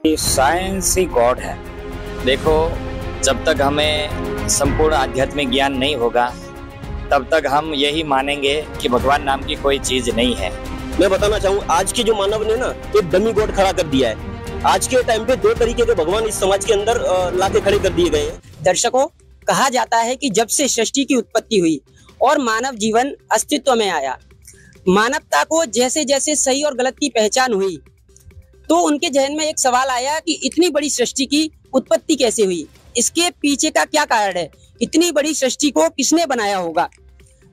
Science ही God है। देखो, जब तक हमें संपूर्ण आध्यात्मिक ज्ञान नहीं होगा तब तक हम यही मानेंगे कि भगवान नाम की कोई चीज नहीं है। मैं बताना चाहूँ, आज के जो मानव ने ना एक डमी गॉड खड़ा कर दिया है। आज के टाइम पे दो तरीके के भगवान इस समाज के अंदर लाके खड़े कर दिए गए हैं। दर्शकों, कहा जाता है कि जब से सृष्टि की उत्पत्ति हुई और मानव जीवन अस्तित्व में आया, मानवता को जैसे जैसे सही और गलत की पहचान हुई तो उनके जहन में एक सवाल आया कि इतनी बड़ी सृष्टि की उत्पत्ति कैसे हुई, इसके पीछे का क्या कारण है, इतनी बड़ी सृष्टि को किसने बनाया होगा।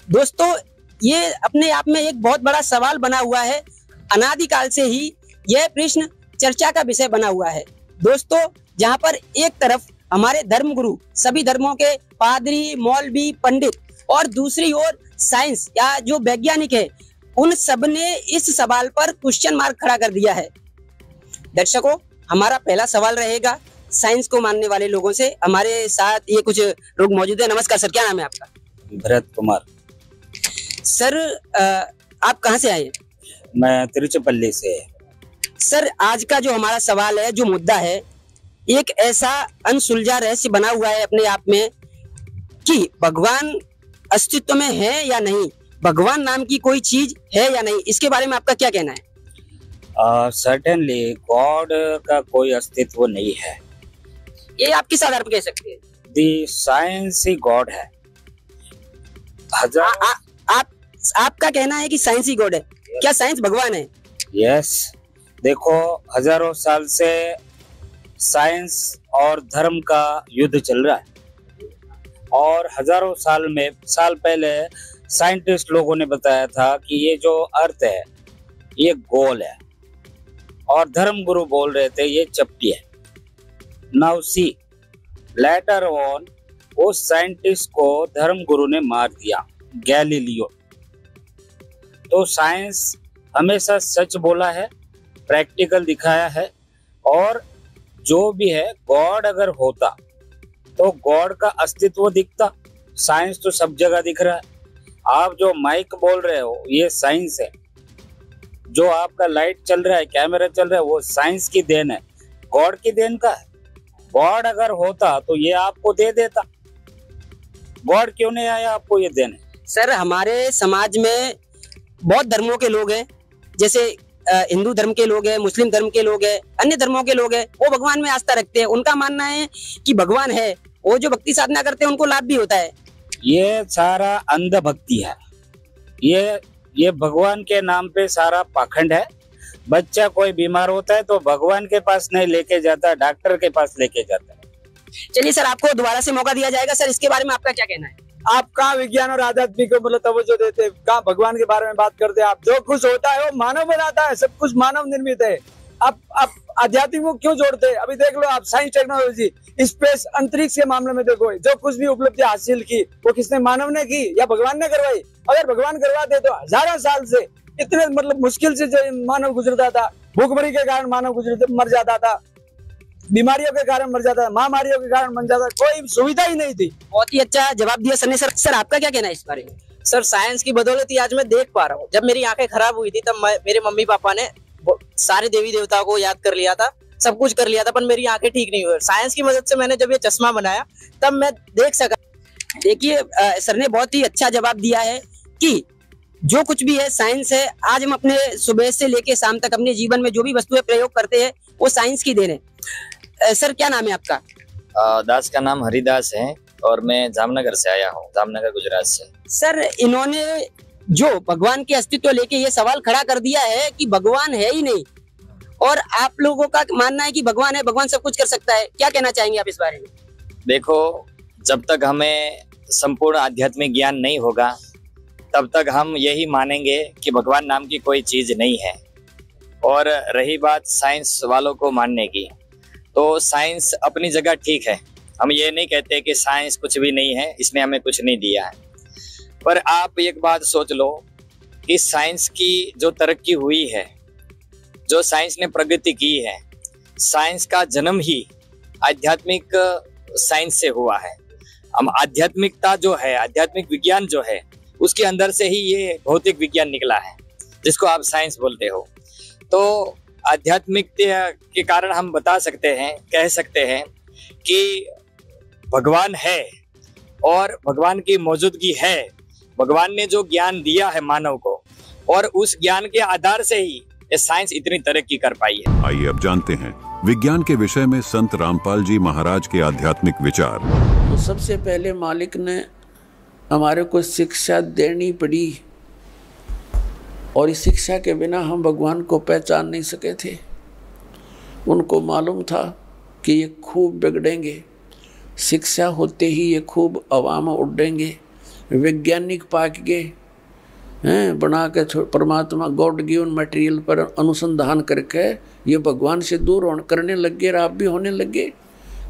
दोस्तों, ये अपने आप में एक बहुत बड़ा सवाल बना हुआ है। अनादिकाल से ही यह प्रश्न चर्चा का विषय बना हुआ है। दोस्तों, जहाँ पर एक तरफ हमारे धर्मगुरु, सभी धर्मों के पादरी, मौलवी, पंडित, और दूसरी ओर साइंस या जो वैज्ञानिक है, उन सब ने इस सवाल पर क्वेश्चन मार्क खड़ा कर दिया है। दर्शकों, हमारा पहला सवाल रहेगा साइंस को मानने वाले लोगों से। हमारे साथ ये कुछ लोग मौजूद है। नमस्कार सर, क्या नाम है आपका? भरत कुमार। सर, आप कहाँ से आए? मैं तिरुचिरापल्ली से। सर, आज का जो हमारा सवाल है, जो मुद्दा है, एक ऐसा अनसुलझा रहस्य बना हुआ है अपने आप में कि भगवान अस्तित्व में है या नहीं, भगवान नाम की कोई चीज है या नहीं, इसके बारे में आपका क्या कहना है? सर्टेनली गॉड का कोई अस्तित्व नहीं है। ये आप किस आधार पर कह सकते हैं? दी साइंस ही गॉड है। आपका कहना है कि साइंस ही गॉड है। क्या साइंस भगवान है? यस। देखो, हजारों साल से साइंस और धर्म का युद्ध चल रहा है और हजारों साल पहले साइंटिस्ट लोगों ने बताया था कि ये जो अर्थ है ये गोल है और धर्म गुरु बोल रहे थे ये चपटी है। नाउ सी, लेटर ऑन वो साइंटिस्ट को धर्म गुरु ने मार दिया, गैलीलियो। तो साइंस हमेशा सच बोला है, प्रैक्टिकल दिखाया है, और जो भी है, गॉड अगर होता तो गॉड का अस्तित्व दिखता। साइंस तो सब जगह दिख रहा है। आप जो माइक बोल रहे हो ये साइंस है, जो आपका लाइट चल रहा है, कैमरा चल रहा है, वो साइंस की देन है, गॉड की देन का है। गॉड अगर होता तो ये आपको दे देता। गॉड क्यों नहीं आया आपको ये देने? सर, हमारे समाज में बहुत धर्मों के लोग हैं, जैसे हिंदू धर्म के लोग हैं, मुस्लिम धर्म के लोग हैं, अन्य धर्मों के लोग हैं, वो भगवान में आस्था रखते हैं। उनका मानना है कि भगवान है, वो जो भक्ति साधना करते हैं उनको लाभ भी होता है। ये सारा अंधभक्ति है। ये भगवान के नाम पे सारा पाखंड है। बच्चा कोई बीमार होता है तो भगवान के पास नहीं लेके जाता, डॉक्टर के पास लेके जाता है। चलिए सर, आपको दोबारा से मौका दिया जाएगा। सर, इसके बारे में आपका क्या कहना है? आप कहाँ विज्ञान और आध्यात्मिक को मतलब तवज्जो देते, कहाँ भगवान के बारे में बात करते? आप जो कुछ होता है वो मानव बनाता है, सब कुछ मानव निर्मित है। आप आध्यात्मिक को क्यों जोड़ते हैं? अभी देख लो आप, साइंस, टेक्नोलॉजी, स्पेस, अंतरिक्ष के मामले में देखो, जो कुछ भी उपलब्धि हासिल की वो किसने, मानव ने की या भगवान ने करवाई? अगर भगवान करवाते तो हजारों साल से इतने मतलब मुश्किल से जो मानव गुजरता था, भूखमरी के कारण मानव मर जाता था, बीमारियों के कारण मर जाता था, महामारियों के कारण मर जाता था, कोई सुविधा ही नहीं थी। बहुत ही अच्छा जवाब दिया सर ने। सर, आपका क्या कहना है इस बारे में? सर, साइंस की बदौलत ही आज मैं देख पा रहा हूँ। जब मेरी आंखें खराब हुई थी तब मेरे मम्मी पापा ने सारे देवी देवताओं को याद कर लिया था, सब कुछ कर लिया था, पर मेरी आंखें ठीक नहीं हुई। साइंस की मदद से मैंने जब ये चश्मा बनाया तब मैं देख सका। देखिए, सर ने बहुत ही अच्छा जवाब दिया है कि जो कुछ भी है साइंस है। आज हम अपने सुबह से लेके शाम तक अपने जीवन में जो भी वस्तुएं प्रयोग करते हैं वो साइंस की देन है। सर, क्या नाम है आपका? दास का नाम हरिदास है और मैं जामनगर से आया हूँ, जामनगर गुजरात से। सर, इन्होंने जो भगवान के अस्तित्व लेके ये सवाल खड़ा कर दिया है कि भगवान है ही नहीं, और आप लोगों का मानना है कि भगवान है, भगवान सब कुछ कर सकता है। क्या कहना चाहेंगे आप इस बारे में? देखो, जब तक हमें संपूर्ण आध्यात्मिक ज्ञान नहीं होगा तब तक हम यही मानेंगे कि भगवान नाम की कोई चीज नहीं है। और रही बात साइंस वालों को मानने की, तो साइंस अपनी जगह ठीक है। हम ये नहीं कहते कि साइंस कुछ भी नहीं है, इसने हमें कुछ नहीं दिया है। पर आप एक बात सोच लो कि साइंस की जो तरक्की हुई है, जो साइंस ने प्रगति की है, साइंस का जन्म ही आध्यात्मिक साइंस से हुआ है। हम आध्यात्मिकता जो है, आध्यात्मिक विज्ञान जो है, उसके अंदर से ही ये भौतिक विज्ञान निकला है, जिसको आप साइंस बोलते हो। तो आध्यात्मिकता के कारण हम बता सकते हैं, कह सकते हैं कि भगवान है और भगवान की मौजूदगी है। भगवान ने जो ज्ञान दिया है मानव को, और उस ज्ञान के आधार से ही ये साइंस इतनी तरक्की कर पाई है। आइए अब जानते हैं विज्ञान के विषय में संत रामपाल जी महाराज के आध्यात्मिक विचार। तो सबसे पहले मालिक ने हमारे को शिक्षा देनी पड़ी, और इस शिक्षा के बिना हम भगवान को पहचान नहीं सके थे। उनको मालूम था कि ये खूब बिगड़ेंगे, शिक्षा होते ही ये खूब हवा में उड़ेंगे, वैज्ञानिक पाक के बना के परमात्मा गॉड गिवन मटेरियल पर अनुसंधान करके ये भगवान से दूर करने लगे, आप भी होने लगे।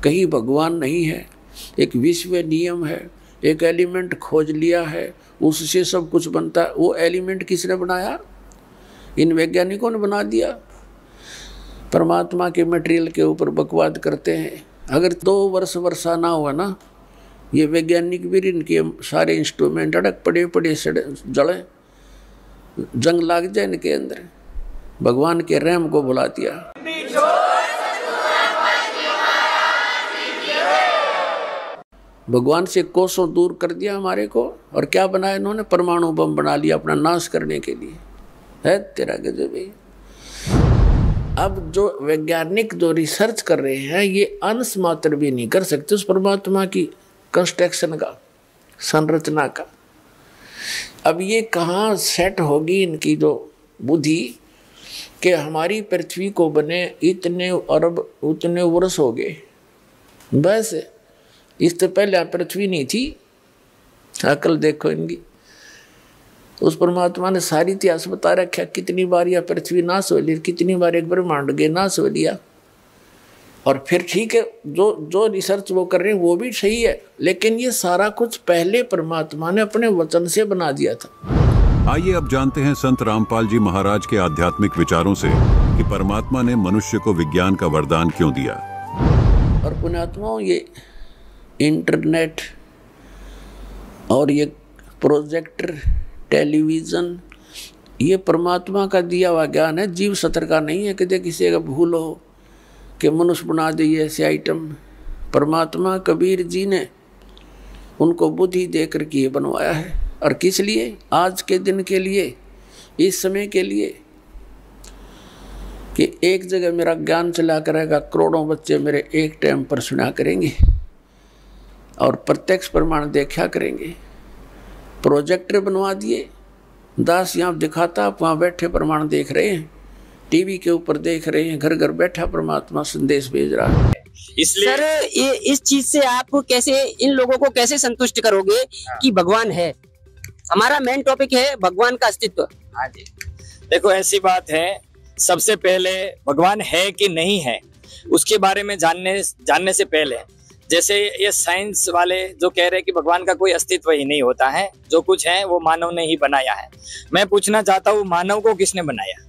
कहीं भगवान नहीं है, एक विश्व नियम है, एक एलिमेंट खोज लिया है, उससे सब कुछ बनता है। वो एलिमेंट किसने बनाया? इन वैज्ञानिकों ने बना दिया। परमात्मा के मटेरियल के ऊपर बकवाद करते हैं। अगर 2 वर्ष वर्षा ना हुआ ना, ये वैज्ञानिक भी इनके सारे इंस्ट्रूमेंट अड़क पड़े जड़े, जंग लाग जाए इनके अंदर। भगवान के रहम को भुला दिया। भगवान से कोसों दूर कर दिया हमारे को, और क्या बनाया इन्होंने? परमाणु बम बना लिया अपना नाश करने के लिए। है तेरा गजब है। अब जो वैज्ञानिक जो रिसर्च कर रहे हैं, ये अंश मात्र भी नहीं कर सकते उस परमात्मा की कंस्ट्रक्शन का, संरचना का। अब ये कहाँ सेट होगी इनकी जो बुद्धि कि हमारी पृथ्वी को बने इतने अरब उतने वर्ष हो गए, बस इससे पहले पृथ्वी नहीं थी। अकल देखो इनकी। उस परमात्मा ने सारी इतिहास बता रखा, कितनी बार यह पृथ्वी नाश हो ली, कितनी बार एक ब्रह्मांड के नाश हो लिया। और फिर ठीक है, जो रिसर्च वो कर रहे हैं वो भी सही है, लेकिन ये सारा कुछ पहले परमात्मा ने अपने वचन से बना दिया था। आइए अब जानते हैं संत रामपाल जी महाराज के आध्यात्मिक विचारों से कि परमात्मा ने मनुष्य को विज्ञान का वरदान क्यों दिया। और पुण्यात्माओं, ये इंटरनेट और ये प्रोजेक्टर, टेलीविज़न, ये परमात्मा का दिया हुआ ज्ञान है, जीव सत्र का नहीं है। कि किसी का भूल हो कि मनुष्य बना दे ऐसे आइटम। परमात्मा कबीर जी ने उनको बुद्धि देकर के ये बनवाया है। और किस लिए? आज के दिन के लिए, इस समय के लिए, कि एक जगह मेरा ज्ञान चला करेगा, करोड़ों बच्चे मेरे एक टाइम पर सुना करेंगे और प्रत्यक्ष प्रमाण देखा करेंगे। प्रोजेक्टर बनवा दिए, दास यहाँ दिखाता, आप वहाँ बैठे प्रमाण देख रहे हैं, टीवी के ऊपर देख रहे हैं, घर घर बैठा परमात्मा संदेश भेज रहा है। इसलिए सर, ये इस चीज से आप कैसे इन लोगों को कैसे संतुष्ट करोगे कि भगवान है? हमारा मेन टॉपिक है भगवान का अस्तित्व। हाँ जी, देखो ऐसी बात है, सबसे पहले भगवान है कि नहीं है उसके बारे में जानने से पहले, जैसे ये साइंस वाले जो कह रहे हैं कि भगवान का कोई अस्तित्व ही नहीं होता है, जो कुछ है वो मानव ने ही बनाया है। मैं पूछना चाहता हूँ, मानव को किसने बनाया?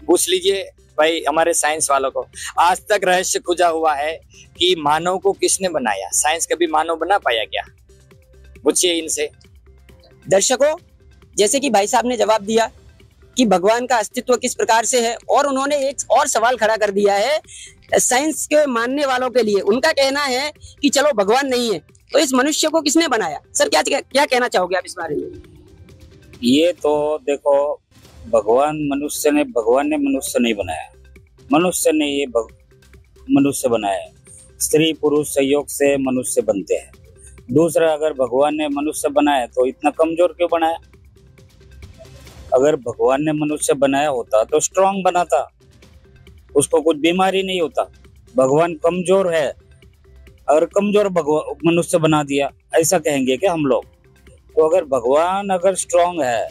पूछ लीजिए भाई हमारे साइंस वालों को। आज तक रहस्य खुजा हुआ है कि मानव को किसने बनाया। साइंस कभी मानव बना पाया क्या? पूछिए इनसे। दर्शकों, जैसे कि भाई साहब ने जवाब दिया कि भगवान का अस्तित्व किस प्रकार से है, और उन्होंने एक और सवाल खड़ा कर दिया है साइंस के मानने वालों के लिए। उनका कहना है कि चलो भगवान नहीं है तो इस मनुष्य को किसने बनाया? सर, क्या कहना चाहोगे आप इस बारे में? ये तो देखो, भगवान ने मनुष्य नहीं बनाया, मनुष्य ने ये मनुष्य बनाया। स्त्री पुरुष सहयोग से मनुष्य बनते हैं। दूसरा, अगर भगवान ने मनुष्य बनाया तो इतना कमजोर क्यों बनाया? अगर भगवान ने मनुष्य बनाया होता तो स्ट्रांग बनाता, उसको कुछ बीमारी नहीं होता। भगवान कमजोर है और कमजोर मनुष्य बना दिया, ऐसा कहेंगे क्या हम लोग? तो अगर भगवान स्ट्रांग है,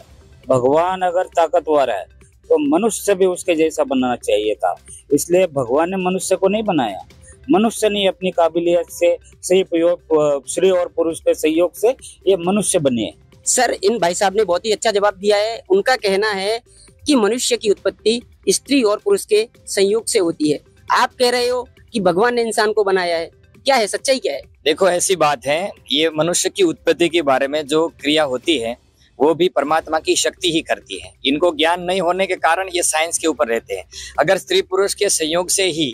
भगवान अगर ताकतवर है, तो मनुष्य भी उसके जैसा बनना चाहिए था। इसलिए भगवान ने मनुष्य को नहीं बनाया। मनुष्य ने अपनी काबिलियत से, सही प्रयोग, स्त्री और पुरुष के सहयोग से ये मनुष्य बने। सर, इन भाई साहब ने बहुत ही अच्छा जवाब दिया है। उनका कहना है कि मनुष्य की उत्पत्ति स्त्री और पुरुष के संयोग से होती है। आप कह रहे हो कि भगवान ने इंसान को बनाया है, क्या है सच्चाई क्या है? देखो ऐसी बात है, ये मनुष्य की उत्पत्ति के बारे में जो क्रिया होती है वो भी परमात्मा की शक्ति ही करती है। इनको ज्ञान नहीं होने के कारण ये साइंस के ऊपर रहते हैं। अगर स्त्री पुरुष के संयोग से ही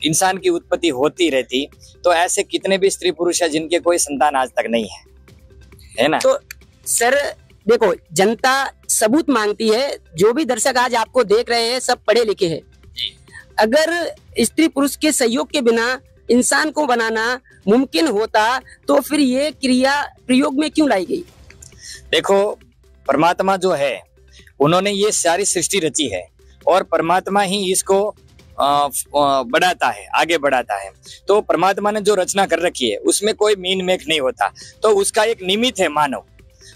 इंसान की उत्पत्ति होती रहती तो ऐसे कितने भी स्त्री पुरुष है जिनके कोई संतान आज तक नहीं है ना। तो सर देखो, जनता सबूत मांगती है। जो भी दर्शक आज आपको देख रहे हैं सब पढ़े लिखे हैं। अगर स्त्री पुरुष के सहयोग के बिना इंसान को बनाना मुमकिन होता तो फिर ये क्रिया प्रयोग में क्यों लाई गई? देखो, परमात्मा जो है उन्होंने ये सारी सृष्टि रची है और परमात्मा ही इसको बढ़ाता है, आगे बढ़ाता है। तो परमात्मा ने जो रचना कर रखी है उसमें कोई मीन मेक नहीं होता, तो उसका एक निमित्त है मानव।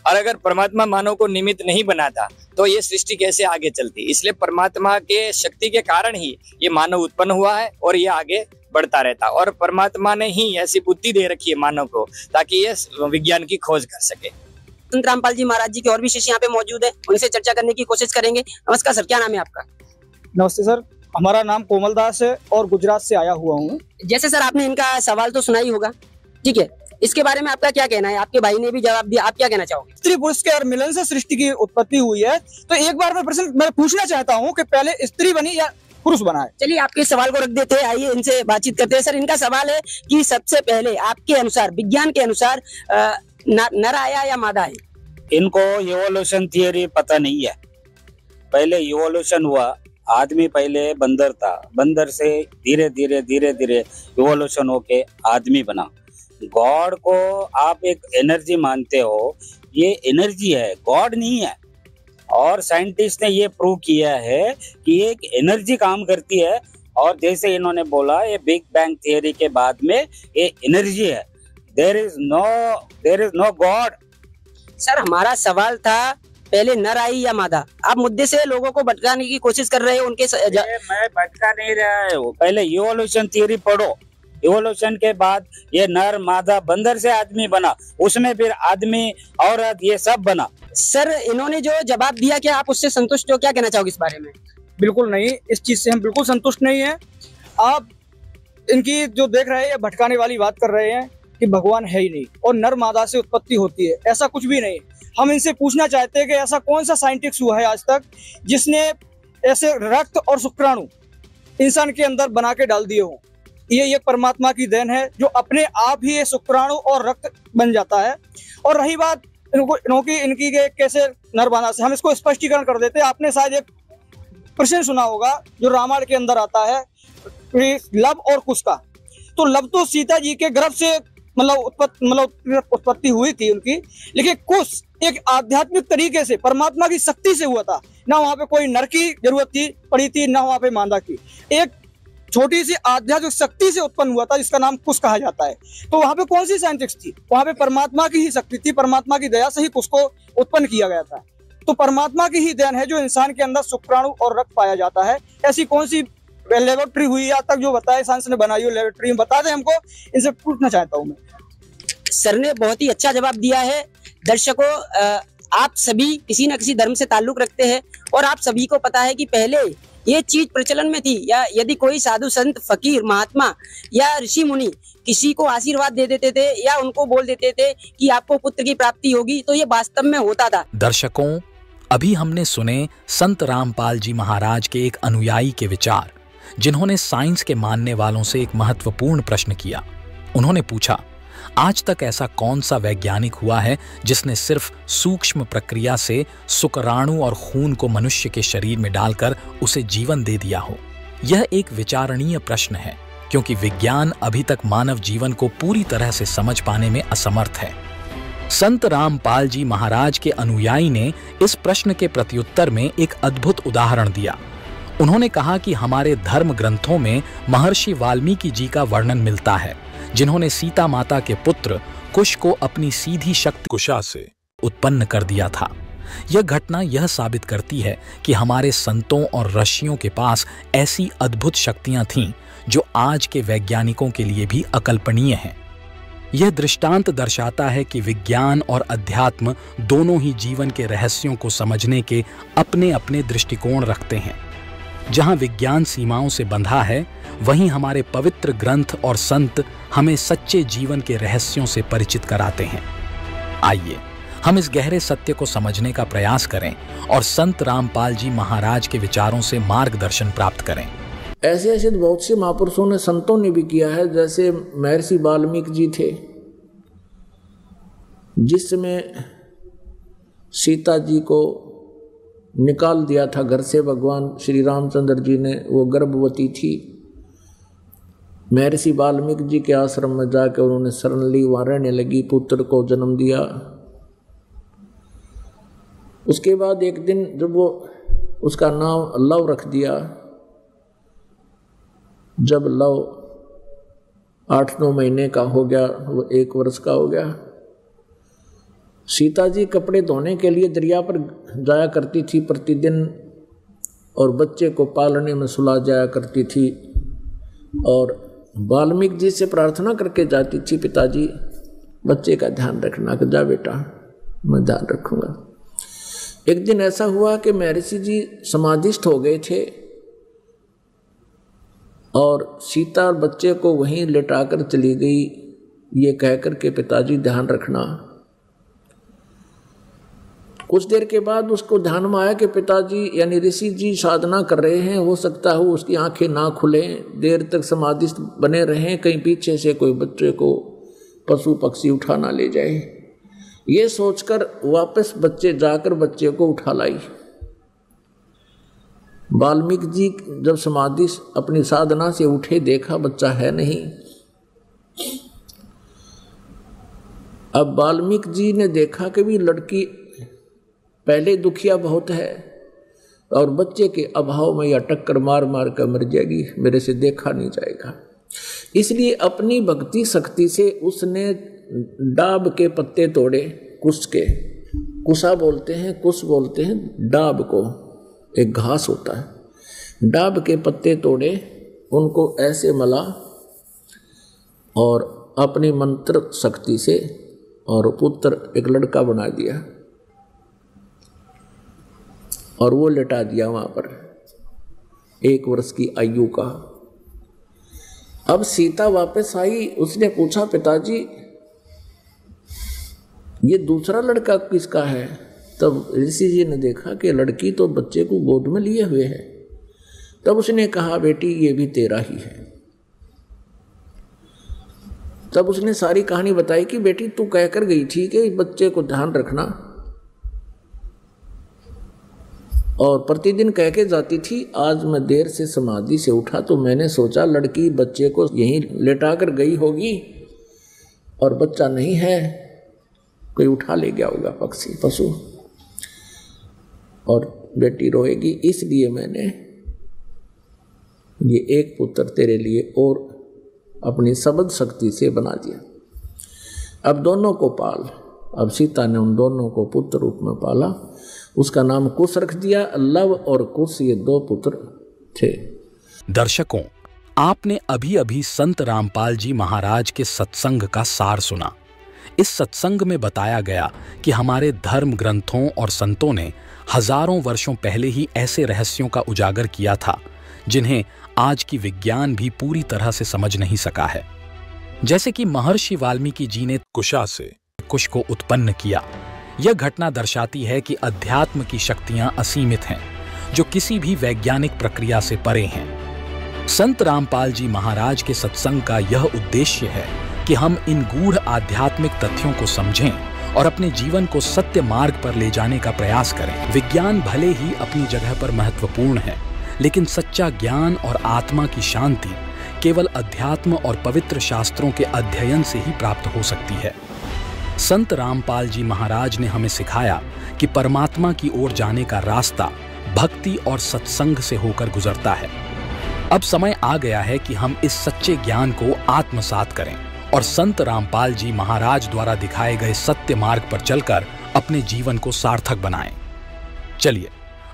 और अगर परमात्मा मानव को निमित्त नहीं बनाता तो ये सृष्टि कैसे आगे चलती। इसलिए परमात्मा के शक्ति के कारण ही ये मानव उत्पन्न हुआ है और ये आगे बढ़ता रहता। और परमात्मा ने ही ऐसी बुद्धि दे रखी है मानव को ताकि ये विज्ञान की खोज कर सके। संत रामपाल जी महाराज जी के और भी शिष्य यहाँ पे मौजूद है, उनसे चर्चा करने की कोशिश करेंगे। नमस्कार सर, क्या नाम है आपका? नमस्ते सर, हमारा नाम कोमल दास है और गुजरात से आया हुआ हूँ। जैसे सर आपने इनका सवाल तो सुना ही होगा, ठीक है, इसके बारे में आपका क्या कहना है? आपके भाई ने भी जवाब दिया, आप क्या कहना चाहोगे? स्त्री पुरुष के मिलन से सृष्टि की उत्पत्ति हुई है, तो एक बार मैं पूछना चाहता हूँ कि पहले स्त्री बनी या पुरुष बना है? चलिए आपके सवाल को रख देते हैं, आइए इनसे बातचीत करते हैं। सर इनका सवाल है कि सबसे पहले आपके अनुसार, विज्ञान के अनुसार नर आया या मादा है? इनको इवोल्यूशन थियरी पता नहीं है। पहले इवोल्यूशन हुआ, आदमी पहले बंदर था, बंदर से धीरे धीरे इवोल्यूशन होके आदमी बना। गॉड को आप एक एनर्जी मानते हो, ये एनर्जी है, गॉड नहीं है। और साइंटिस्ट ने ये प्रूव किया है कि एक एनर्जी काम करती है। और जैसे इन्होंने बोला, ये बिग बैंग थियरी के बाद में ये एनर्जी है। There is no God. Sir हमारा सवाल था पहले नर आई या मादा। आप मुद्दे से लोगों को भटकाने की कोशिश कर रहे हो। मैं भटका नहीं रहा हूँ। पहले इवोल्यूशन थियरी पढ़ो। इवोल्यूशन के बाद ये नर मादा, बंदर से आदमी बना, उसमें फिर आदमी औरत ये सब बना। सर इन्होंने जो जवाब दिया, क्या आप उससे संतुष्ट हो? क्या कहना चाहोगे इस बारे में? बिल्कुल नहीं, इस चीज से हम बिल्कुल संतुष्ट नहीं है। आप इनकी जो देख रहे हैं ये भटकाने वाली बात कर रहे हैं कि भगवान है ही नहीं और नर मादा से उत्पत्ति होती है, ऐसा कुछ भी नहीं। हम इनसे पूछना चाहते हैं कि ऐसा कौन सा साइंटिस्ट हुआ है आज तक जिसने ऐसे रक्त और शुक्राणु इंसान के अंदर बना के डाल दिए हो। ये परमात्मा की देन है जो अपने आप ही ये शुक्राणु और रक्त बन जाता है। और रही बात इनकी कैसे नर मादा से, हम इसको स्पष्टीकरण कर देते हैं। आपने शायद एक प्रश्न सुना होगा जो रामायण के अंदर आता है, लव और कुश का। तो लव तो सीता जी के गर्भ से उत्पत्ति हुई थी उनकी, लेकिन कुश एक आध्यात्मिक तरीके से परमात्मा की शक्ति से हुआ था। ना वहां पे कोई नर की जरूरत पड़ी थी, ना वहां पे मादा की। एक छोटी सी आध्यात्मिक शक्ति से उत्पन्न हुआ था जिसका नाम कुश कहा जाता है। तो वहां पे कौन सी साइंटिस्ट थी? वहां पे परमात्मा की ही शक्ति थी, परमात्मा की दया से ही कुश को उत्पन्न किया गया था। तो परमात्मा की ही देन है जो इंसान के अंदर शुक्राणु और रक्त पाया जाता है। ऐसी कौन सी लेबोरेटरी हुई आज तक जो बताए साइंस ने बनाई हो लेबोरेटरी में, बता दें हमको, इनसे पूछना चाहता हूँ मैं। सर ने बहुत ही अच्छा जवाब दिया है। दर्शकों, आप सभी किसी न किसी धर्म से ताल्लुक रखते हैं और आप सभी को पता है कि पहले ये चीज प्रचलन में थी, या यदि कोई साधु संत फकीर महात्मा या ऋषि मुनि किसी को आशीर्वाद दे देते थे या उनको बोल देते थे कि आपको पुत्र की प्राप्ति होगी, तो ये वास्तव में होता था। दर्शकों, अभी हमने सुने संत रामपाल जी महाराज के एक अनुयायी के विचार, जिन्होंने साइंस के मानने वालों से एक महत्वपूर्ण प्रश्न किया। उन्होंने पूछा, आज तक ऐसा कौन सा वैज्ञानिक हुआ है जिसने सिर्फ सूक्ष्म प्रक्रिया से शुक्राणु और खून को मनुष्य के शरीर में डालकर उसे जीवन दे दिया हो? यह एक विचारणीय प्रश्न है, क्योंकि विज्ञान अभी तक मानव जीवन को पूरी तरह से समझ पाने में असमर्थ है। संत रामपाल जी महाराज के अनुयायी ने इस प्रश्न के प्रत्युत्तर में एक अद्भुत उदाहरण दिया। उन्होंने कहा कि हमारे धर्म ग्रंथों में महर्षि वाल्मीकि जी का वर्णन मिलता है, जिन्होंने सीता माता के पुत्र कुश को अपनी सीधी शक्ति कुशा से उत्पन्न कर दिया था। यह घटना यह साबित करती है कि हमारे संतों और ऋषियों के पास ऐसी अद्भुत शक्तियां थीं जो आज के वैज्ञानिकों के लिए भी अकल्पनीय हैं। यह दृष्टांत दर्शाता है कि विज्ञान और अध्यात्म दोनों ही जीवन के रहस्यों को समझने के अपने अपने दृष्टिकोण रखते हैं। जहां विज्ञान सीमाओं से बंधा है, वहीं हमारे पवित्र ग्रंथ और संत हमें सच्चे जीवन के रहस्यों से परिचित कराते हैं। आइए हम इस गहरे सत्य को समझने का प्रयास करें और संत रामपाल जी महाराज के विचारों से मार्गदर्शन प्राप्त करें। ऐसे ऐसे बहुत से महापुरुषों ने, संतों ने भी किया है। जैसे महर्षि वाल्मीकि जी थे, जिसमें सीता जी को निकाल दिया था घर से भगवान श्री रामचंद्र जी ने, वो गर्भवती थी। महर्षि वाल्मीकि जी के आश्रम में जाकर उन्होंने शरण ली, वहाँ रहने लगी, पुत्र को जन्म दिया। उसके बाद एक दिन जब वो उसका नाम लव रख दिया, जब लव 8-9 महीने का हो गया, वो 1 वर्ष का हो गया, सीता जी कपड़े धोने के लिए दरिया पर जाया करती थी प्रतिदिन, और बच्चे को पालने में सुला जाया करती थी। और वाल्मीकि जी से प्रार्थना करके जाती थी, पिताजी बच्चे का ध्यान रखना। कि जा बेटा, मैं ध्यान रखूंगा। एक दिन ऐसा हुआ कि महर्षि जी समाधिस्थ हो गए थे और सीता बच्चे को वहीं लेटाकर चली गई, ये कहकर के पिताजी ध्यान रखना। कुछ देर के बाद उसको ध्यान में आया कि पिताजी यानी ऋषि जी साधना कर रहे हैं, हो सकता है उसकी आंखें ना खुलें, देर तक समाधिस्थ बने रहें, कहीं पीछे से कोई बच्चे को पशु पक्षी उठा ना ले जाए। ये सोचकर वापस जाकर बच्चे को उठा लाई। वाल्मीकि जी जब समाधि अपनी साधना से उठे, देखा बच्चा है नहीं। अब वाल्मीकि जी ने देखा कि भी लड़की पहले दुखिया बहुत है और बच्चे के अभाव में यह टक्कर मार मार कर मर जाएगी, मेरे से देखा नहीं जाएगा। इसलिए अपनी भक्ति शक्ति से उसने डाब के पत्ते तोड़े, कुश के, कुशा बोलते हैं, कुश बोलते हैं डाब को, एक घास होता है। डाब के पत्ते तोड़े, उनको ऐसे मला और अपनी मंत्र शक्ति से और पुत्र एक लड़का बना दिया और वो लेटा दिया वहाँ पर 1 वर्ष की आयु का। अब सीता वापस आई, उसने पूछा पिताजी ये दूसरा लड़का किसका है? तब ऋषि जी ने देखा कि लड़की तो बच्चे को गोद में लिए हुए है। तब उसने कहा बेटी ये भी तेरा ही है। तब उसने सारी कहानी बताई कि बेटी तू कहकर गई थी कि बच्चे को ध्यान रखना और प्रतिदिन कह के जाती थी। आज मैं देर से समाधि से उठा तो मैंने सोचा लड़की बच्चे को यहीं लेटा कर गई होगी और बच्चा नहीं है, कोई उठा ले गया होगा पक्षी पशु और बेटी रोएगी, इसलिए मैंने ये एक पुत्र तेरे लिए और अपनी सबद शक्ति से बना दिया। अब दोनों को पाल। अब सीता ने उन दोनों को पुत्र रूप में पाला, उसका नाम कुश रख दिया। लव और कुश ये 2 पुत्र थे। दर्शकों, आपने अभी अभी संत रामपाल जी महाराज के सत्संग का सार सुना। इस सत्संग में बताया गया कि हमारे धर्म ग्रंथों और संतों ने हजारों वर्षों पहले ही ऐसे रहस्यों का उजागर किया था जिन्हें आज की विज्ञान भी पूरी तरह से समझ नहीं सका है। जैसे कि महर्षि वाल्मीकि जी ने कुशा से कुश को उत्पन्न किया। यह घटना दर्शाती है कि अध्यात्म की शक्तियां असीमित हैं, जो किसी भी वैज्ञानिक प्रक्रिया से परे हैं। संत रामपाल जी महाराज के सत्संग का यह उद्देश्य है कि हम इन गूढ़ आध्यात्मिक तथ्यों को समझें और अपने जीवन को सत्य मार्ग पर ले जाने का प्रयास करें। विज्ञान भले ही अपनी जगह पर महत्वपूर्ण है, लेकिन सच्चा ज्ञान और आत्मा की शांति केवल अध्यात्म और पवित्र शास्त्रों के अध्ययन से ही प्राप्त हो सकती है। संत रामपाल जी महाराज ने हमें सिखाया कि परमात्मा की ओर जाने का रास्ता भक्ति और सत्संग से होकर गुजरता है। अब समय आ गया है कि हम इस सच्चे ज्ञान को आत्मसात करें और संत रामपाल जी महाराज द्वारा दिखाए गए सत्य मार्ग पर चलकर अपने जीवन को सार्थक बनाएं। चलिए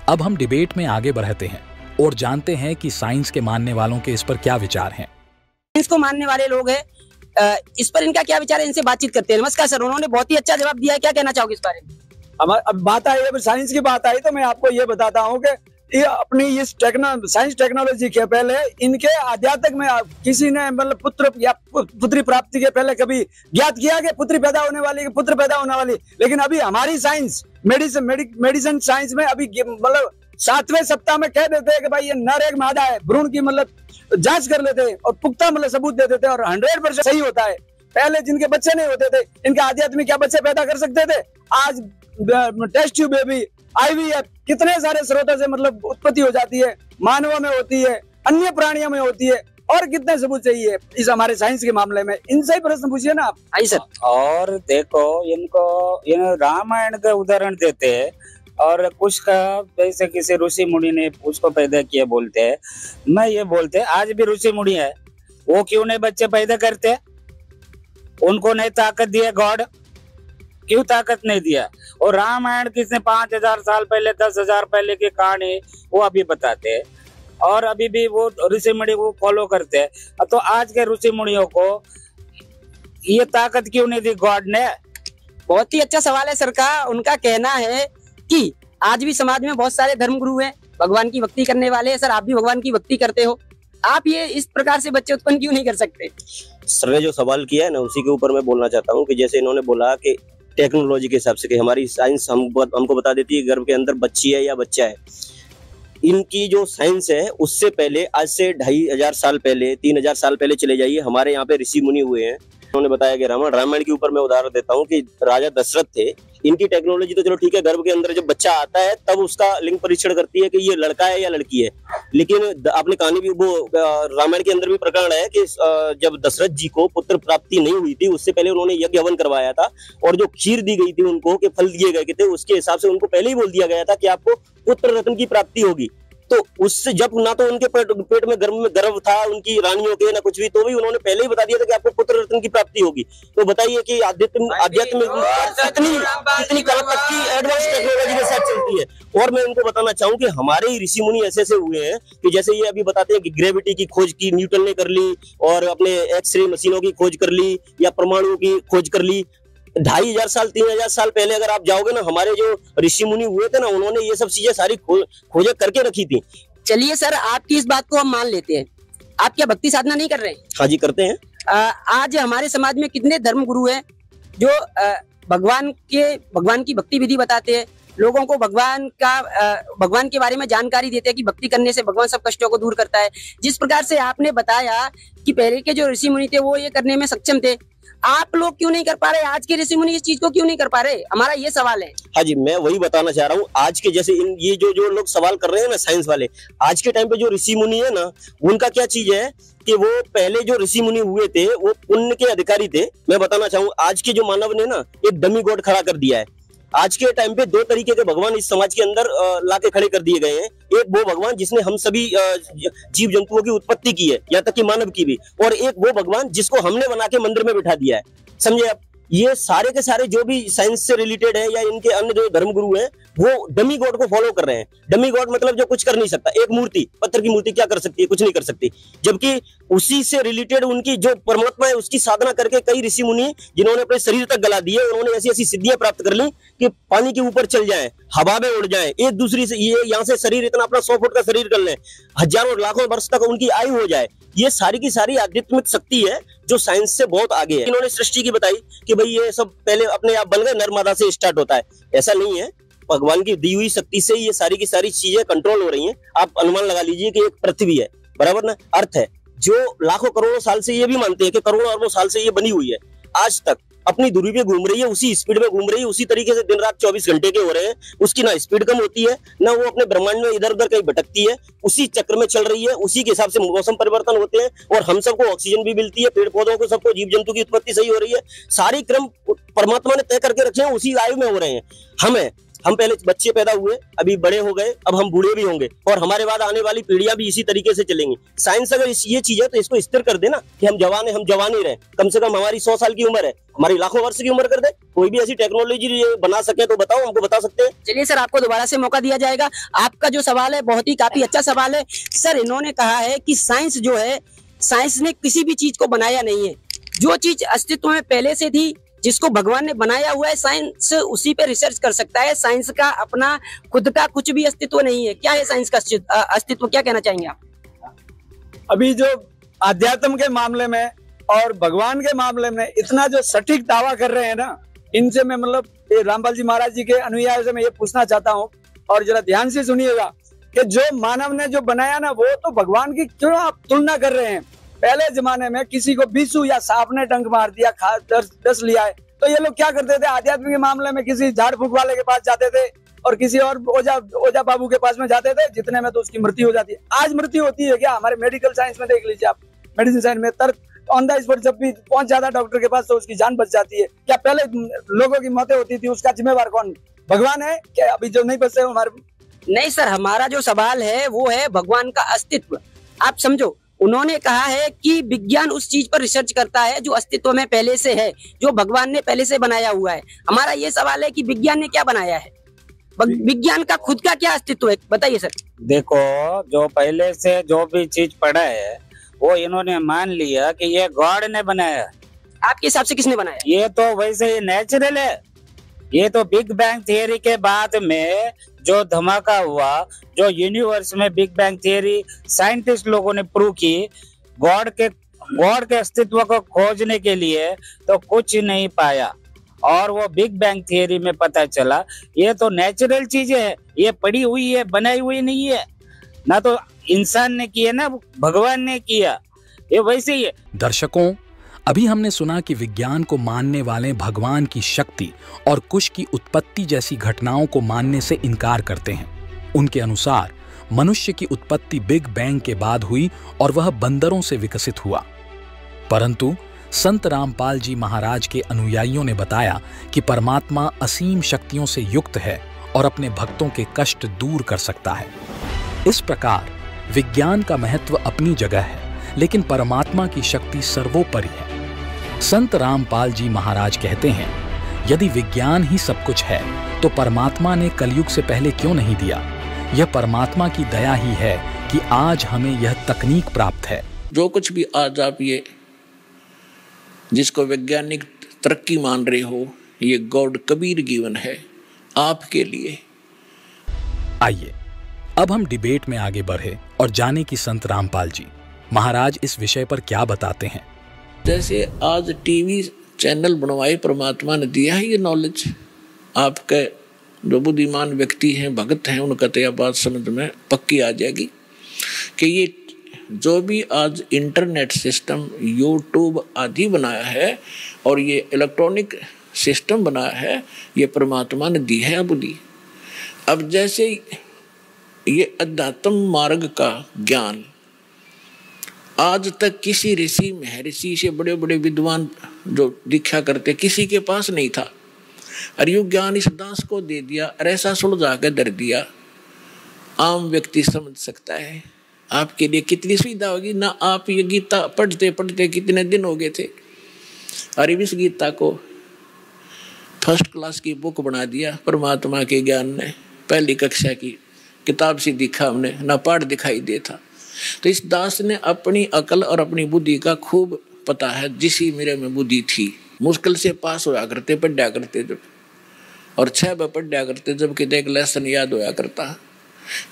अब हम डिबेट में आगे बढ़ते हैं और जानते हैं कि साइंस के मानने वालों के इस पर क्या विचार हैं। साइंस को मानने वाले लोग हैं, इस पर इनका क्या विचार है, इनसे बातचीत करते हैं। नमस्कार सर, उन्होंने बहुत ही अच्छा जवाब दिया है, क्या कहना चाहोगे इस बारे में? अब बात आई, अब साइंस की बात आई तो मैं आपको ये बताता हूँ कि ये अपनी इस साइंस टेक्नोलॉजी के पहले इनके आध्यात्मिक में किसी ने मतलब पुत्र या पुत्री प्राप्ति के पहले कभी ज्ञात किया कि पुत्री पैदा होने वाली कि पुत्र पैदा होने वाली। लेकिन अभी हमारी साइंस मेडिसिन साइंस में अभी मतलब 7वें सप्ताह में कह देते हैं कि भाई ये नर एक मादा है, भ्रूण की मतलब जांच कर लेते हैं और पुख्ता मतलब सबूत दे देते हैं और 100% सही होता है। पहले जिनके बच्चे नहीं होते थे, इनके आध्यात्मिक क्या बच्चे पैदा कर सकते थे? आज टेस्ट ट्यूब बेबी, IVF, कितने सारे स्रोतों से मतलब उत्पत्ति हो जाती है, मानवों में होती है, अन्य प्राणियों में होती है, और कितने सबूत चाहिए इस हमारे साइंस के मामले में? इनसे ही प्रश्न पूछिए ना आप। आई सर। और देखो इनको रामायण का उदाहरण देते हैं और कुछ का जैसे किसी ऋषि मुनि ने उसको पैदा किया बोलते हैं। मैं ये बोलते हैं आज भी ऋषि मुनि है, वो क्यों नहीं बच्चे पैदा करते? उनको नहीं ताकत दिया गॉड? क्यों ताकत नहीं दिया? और रामायण किसने 5000 साल पहले 10,000 पहले की कहानी वो अभी बताते हैं और अभी भी वो ऋषि मुनि वो फॉलो करते हैं। तो आज के ऋषि मुनियों को ये ताकत क्यों नहीं दी गॉड ने? बहुत ही अच्छा सवाल है सर का। उनका कहना है कि आज भी समाज में बहुत सारे धर्मगुरु हैं, भगवान की भक्ति करने वाले हैं। सर आप भी भगवान की भक्ति करते हो, आप ये इस प्रकार से बच्चे उत्पन्न क्यों नहीं कर सकते? सर ने जो सवाल किया है ना, उसी के ऊपर मैं बोलना चाहता हूँ कि जैसे इन्होंने बोला कि टेक्नोलॉजी के हिसाब से कि हमारी साइंस हमको बता देती है गर्भ के अंदर बच्ची है या बच्चा है। इनकी जो साइंस है उससे पहले, आज से 2500 साल पहले, 3000 साल पहले चले जाइए, हमारे यहाँ पे ऋषि मुनि हुए हैं। उन्होंने बताया कि रामायण के ऊपर मैं उदाहरण देता हूँ कि राजा दशरथ थे। इनकी टेक्नोलॉजी तो चलो ठीक है, गर्भ के अंदर जब बच्चा आता है तब उसका लिंग परीक्षण करती है कि ये लड़का है या लड़की है। लेकिन आपने कहानी भी वो रामायण के अंदर भी प्रकरण है कि जब दशरथ जी को पुत्र प्राप्ति नहीं हुई थी, उससे पहले उन्होंने यज्ञ हवन करवाया था और जो खीर दी गई थी उनको, के फल दिए गए थे, उसके हिसाब से उनको पहले ही बोल दिया गया था कि आपको पुत्र रत्न की प्राप्ति होगी। तो उससे जब ना तो उनके पेट में गर्भ था उनकी रानियों के, ना कुछ भी, तो भी उन्होंने पहले ही बता दिया था कि आपको पुत्र रत्न की प्राप्ति होगी। तो बताइए कि आध्यात्म कितनी की एडवांस टेक्नोलॉजी के साथ चलती है। और मैं उनको बताना चाहूँ कि हमारे ही ऋषि मुनि ऐसे हुए हैं कि जैसे ये अभी बताते हैं कि ग्रेविटी की खोज की न्यूटन ने कर ली और अपने एक्सरे मशीनों की खोज कर ली या परमाणु की खोज कर ली। 2500 साल 3000 साल पहले अगर आप जाओगे ना, हमारे जो ऋषि मुनि हुए थे ना, उन्होंने ये सब चीजें सारी खोजें करके रखी थी। चलिए सर, आपकी इस बात को हम मान लेते हैं। आप क्या भक्ति साधना नहीं कर रहे? हाँ जी, करते हैं। आज हमारे समाज में कितने धर्म गुरु हैं जो भगवान की भक्ति विधि बताते हैं, लोगों को भगवान के बारे में जानकारी देते हैं कि भक्ति करने से भगवान सब कष्टों को दूर करता है। जिस प्रकार से आपने बताया कि पहले के जो ऋषि मुनि थे वो ये करने में सक्षम थे, आप लोग क्यों नहीं कर पा रहे? आज के ऋषि मुनि इस चीज को क्यों नहीं कर पा रहे? हमारा ये सवाल है। हाँ जी, मैं वही बताना चाह रहा हूँ। आज के जैसे ये जो लोग सवाल कर रहे हैं ना, साइंस वाले, आज के टाइम पे जो ऋषि मुनि है ना, उनका क्या चीज है कि वो पहले जो ऋषि मुनि हुए थे वो पुण्य के अधिकारी थे। मैं बताना चाहूँ, आज के जो मानव ने ना एक डमी गॉड खड़ा कर दिया है। आज के टाइम पे 2 तरीके के भगवान इस समाज के अंदर लाके खड़े कर दिए गए हैं। एक वो भगवान जिसने हम सभी जीव जंतुओं की उत्पत्ति की है, यहाँ तक कि मानव की भी, और एक वो भगवान जिसको हमने बना के मंदिर में बिठा दिया है। समझे आप? ये सारे के सारे जो भी साइंस से रिलेटेड है या इनके अन्य जो धर्मगुरु हैं, वो डमी गॉड को फॉलो कर रहे हैं। डमी गॉड मतलब जो कुछ कर नहीं सकता। एक मूर्ति, पत्थर की मूर्ति क्या कर सकती है? कुछ नहीं कर सकती। जबकि उसी से रिलेटेड उनकी जो परमात्मा है उसकी साधना करके कई ऋषि मुनि जिन्होंने अपने शरीर तक गला दिए, उन्होंने ऐसी ऐसी सिद्धियां प्राप्त कर ली कि पानी के ऊपर चल जाए, हवा में उड़ जाए, एक दूसरी से ये यहाँ से शरीर इतना अपना 100 फुट का शरीर कर ले, हजारों लाखों वर्ष तक उनकी आयु हो जाए। ये सारी की सारी आध्यात्मिक शक्ति है जो साइंस से बहुत आगे है। इन्होंने सृष्टि की बताई कि भाई ये सब पहले अपने आप बन गए, नर मादा से स्टार्ट होता है। ऐसा नहीं है, भगवान की दी हुई शक्ति से ये सारी की सारी चीजें कंट्रोल हो रही हैं। आप अनुमान लगा लीजिए कि एक पृथ्वी है, बराबर ना, अर्थ है, जो लाखों करोड़ों साल से ये भी मानते हैं कि करोड़ों अरबों साल से ये बनी हुई है, आज तक अपनी दूरी पे घूम रही है, उसी स्पीड में घूम रही है, उसी तरीके से दिन रात 24 घंटे के हो रहे हैं। उसकी ना स्पीड कम होती है, ना वो अपने ब्रह्मांड में इधर उधर कहीं भटकती है, उसी चक्र में चल रही है। उसी के हिसाब से मौसम परिवर्तन होते हैं और हम सबको ऑक्सीजन भी मिलती है, पेड़ पौधों को, सबको, जीव जंतु की उत्पत्ति सही हो रही है। सारी क्रम परमात्मा ने तय करके रखे हैं, उसी आयु में हो रहे हैं। हम पहले बच्चे पैदा हुए, अभी बड़े हो गए, अब हम बूढ़े भी होंगे और हमारे बाद आने वाली पीढ़ियां भी इसी तरीके से चलेंगी। साइंस अगर ये चीज है तो इसको स्थिर कर देना कि हम जवान है, हम जवान ही रहे। कम से कम हमारी 100 साल की उम्र है, हमारी लाखों वर्ष की उम्र कर दे। कोई भी ऐसी टेक्नोलॉजी बना सके तो बताओ, हमको बता सकते हैं। चलिए सर, आपको दोबारा से मौका दिया जाएगा। आपका जो सवाल है बहुत ही काफी अच्छा सवाल है। सर, इन्होंने कहा है कि साइंस जो है, साइंस ने किसी भी चीज को बनाया नहीं है। जो चीज अस्तित्व में पहले से थी, जिसको भगवान ने बनाया हुआ है, साइंस उसी पे रिसर्च कर सकता है। साइंस का अपना खुद का कुछ भी अस्तित्व नहीं है। क्या है साइंस का अस्तित्व, क्या कहना चाहेंगे आप? अभी जो आध्यात्म के मामले में और भगवान के मामले में इतना जो सटीक दावा कर रहे हैं ना, इनसे मैं मतलब ये रामपाल जी महाराज जी के अनुयायियों से मैं ये पूछना चाहता हूँ, और जरा ध्यान से सुनिएगा कि जो मानव ने जो बनाया ना, वो तो भगवान की क्यों आप तुलना कर रहे हैं? पहले जमाने में किसी को बिच्छू या सांप ने डंक मार दिया, डस लिया है, तो ये लोग क्या करते थे? आध्यात्म के मामले में किसी झाड़ फूक वाले के पास जाते थे और किसी और ओझा बाबू के पास में जाते थे, जितने में तो उसकी मृत्यु हो जाती है। आज मृत्यु होती है क्या? हमारे मेडिकल साइंस में देख लीजिए आप, मेडिसिन साइंस में ऑन द स्पॉट जब भी पहुंच जाता डॉक्टर के पास तो उसकी जान बच जाती है। क्या पहले लोगों की मौतें होती थी, उसका जिम्मेवार कौन? भगवान है क्या? अभी जो नहीं बचते हमारे? नहीं सर, हमारा जो सवाल है वो है भगवान का अस्तित्व। आप समझो, उन्होंने कहा है कि विज्ञान उस चीज पर रिसर्च करता है जो अस्तित्व में पहले से है, जो भगवान ने पहले से बनाया हुआ है। हमारा ये सवाल है कि विज्ञान ने क्या बनाया है, विज्ञान का खुद का क्या अस्तित्व है, बताइए सर। देखो, जो पहले से जो भी चीज पड़ा है वो इन्होंने मान लिया कि ये गॉड ने बनाया। आपके हिसाब से किसने बनाया? ये तो वैसे ही नेचुरल है। ये तो बिग बैंग थियरी के बाद में जो धमाका हुआ, जो यूनिवर्स में बिग बैंग थियरी साइंटिस्ट लोगों ने प्रूव की, गॉड के अस्तित्व को खोजने के लिए तो कुछ नहीं पाया, और वो बिग बैंग थियरी में पता चला ये तो नेचुरल चीजें है, ये पड़ी हुई है, बनाई हुई नहीं है, ना तो इंसान ने किया ना भगवान ने किया, ये वैसे ही है। दर्शकों, अभी हमने सुना कि विज्ञान को मानने वाले भगवान की शक्ति और कुश की उत्पत्ति जैसी घटनाओं को मानने से इनकार करते हैं। उनके अनुसार मनुष्य की उत्पत्ति बिग बैंग के बाद हुई और वह बंदरों से विकसित हुआ। परंतु संत रामपाल जी महाराज के अनुयायियों ने बताया कि परमात्मा असीम शक्तियों से युक्त है और अपने भक्तों के कष्ट दूर कर सकता है। इस प्रकार विज्ञान का महत्व अपनी जगह है, लेकिन परमात्मा की शक्ति सर्वोपरि है। संत रामपाल जी महाराज कहते हैं, यदि विज्ञान ही सब कुछ है तो परमात्मा ने कलयुग से पहले क्यों नहीं दिया? यह परमात्मा की दया ही है कि आज हमें यह तकनीक प्राप्त है। जो कुछ भी आज आप ये जिसको वैज्ञानिक तरक्की मान रहे हो, ये गॉड कबीर गिवन है आपके लिए। आइए अब हम डिबेट में आगे बढ़े और जाने कि संत रामपाल जी महाराज इस विषय पर क्या बताते हैं। जैसे आज टीवी चैनल बनवाए, परमात्मा ने दिया है ये नॉलेज। आपके जो बुद्धिमान व्यक्ति हैं, भगत हैं, उनका तो यह बात समझ में पक्की आ जाएगी कि ये जो भी आज इंटरनेट सिस्टम, यूट्यूब आदि बनाया है और ये इलेक्ट्रॉनिक सिस्टम बनाया है, ये परमात्मा ने दी है बुद्धि। अब जैसे ये अध्यात्म मार्ग का ज्ञान आज तक किसी ऋषि महर्षि से बड़े बड़े विद्वान जो दीक्षा करते किसी के पास नहीं था, और यो ज्ञान इस दास को दे दिया और ऐसा सुलझा कर धर दिया। आम व्यक्ति समझ सकता है। आपके लिए कितनी सुविधा होगी ना। आप ये गीता पढ़ते पढ़ते कितने दिन हो गए थे, और इस गीता को फर्स्ट क्लास की बुक बना दिया परमात्मा के ज्ञान ने। पहली कक्षा की किताब से दिखा हमने, ना पाठ दिखाई देता। तो इस दास ने अपनी अकल और अपनी बुद्धि का खूब पता है, जिसी मेरे में बुद्धि थी। मुश्किल से पास होया करते, पढ़ा करते जब, और 6 बार पढ़ा करते जब कि एक लेसन याद होया करता।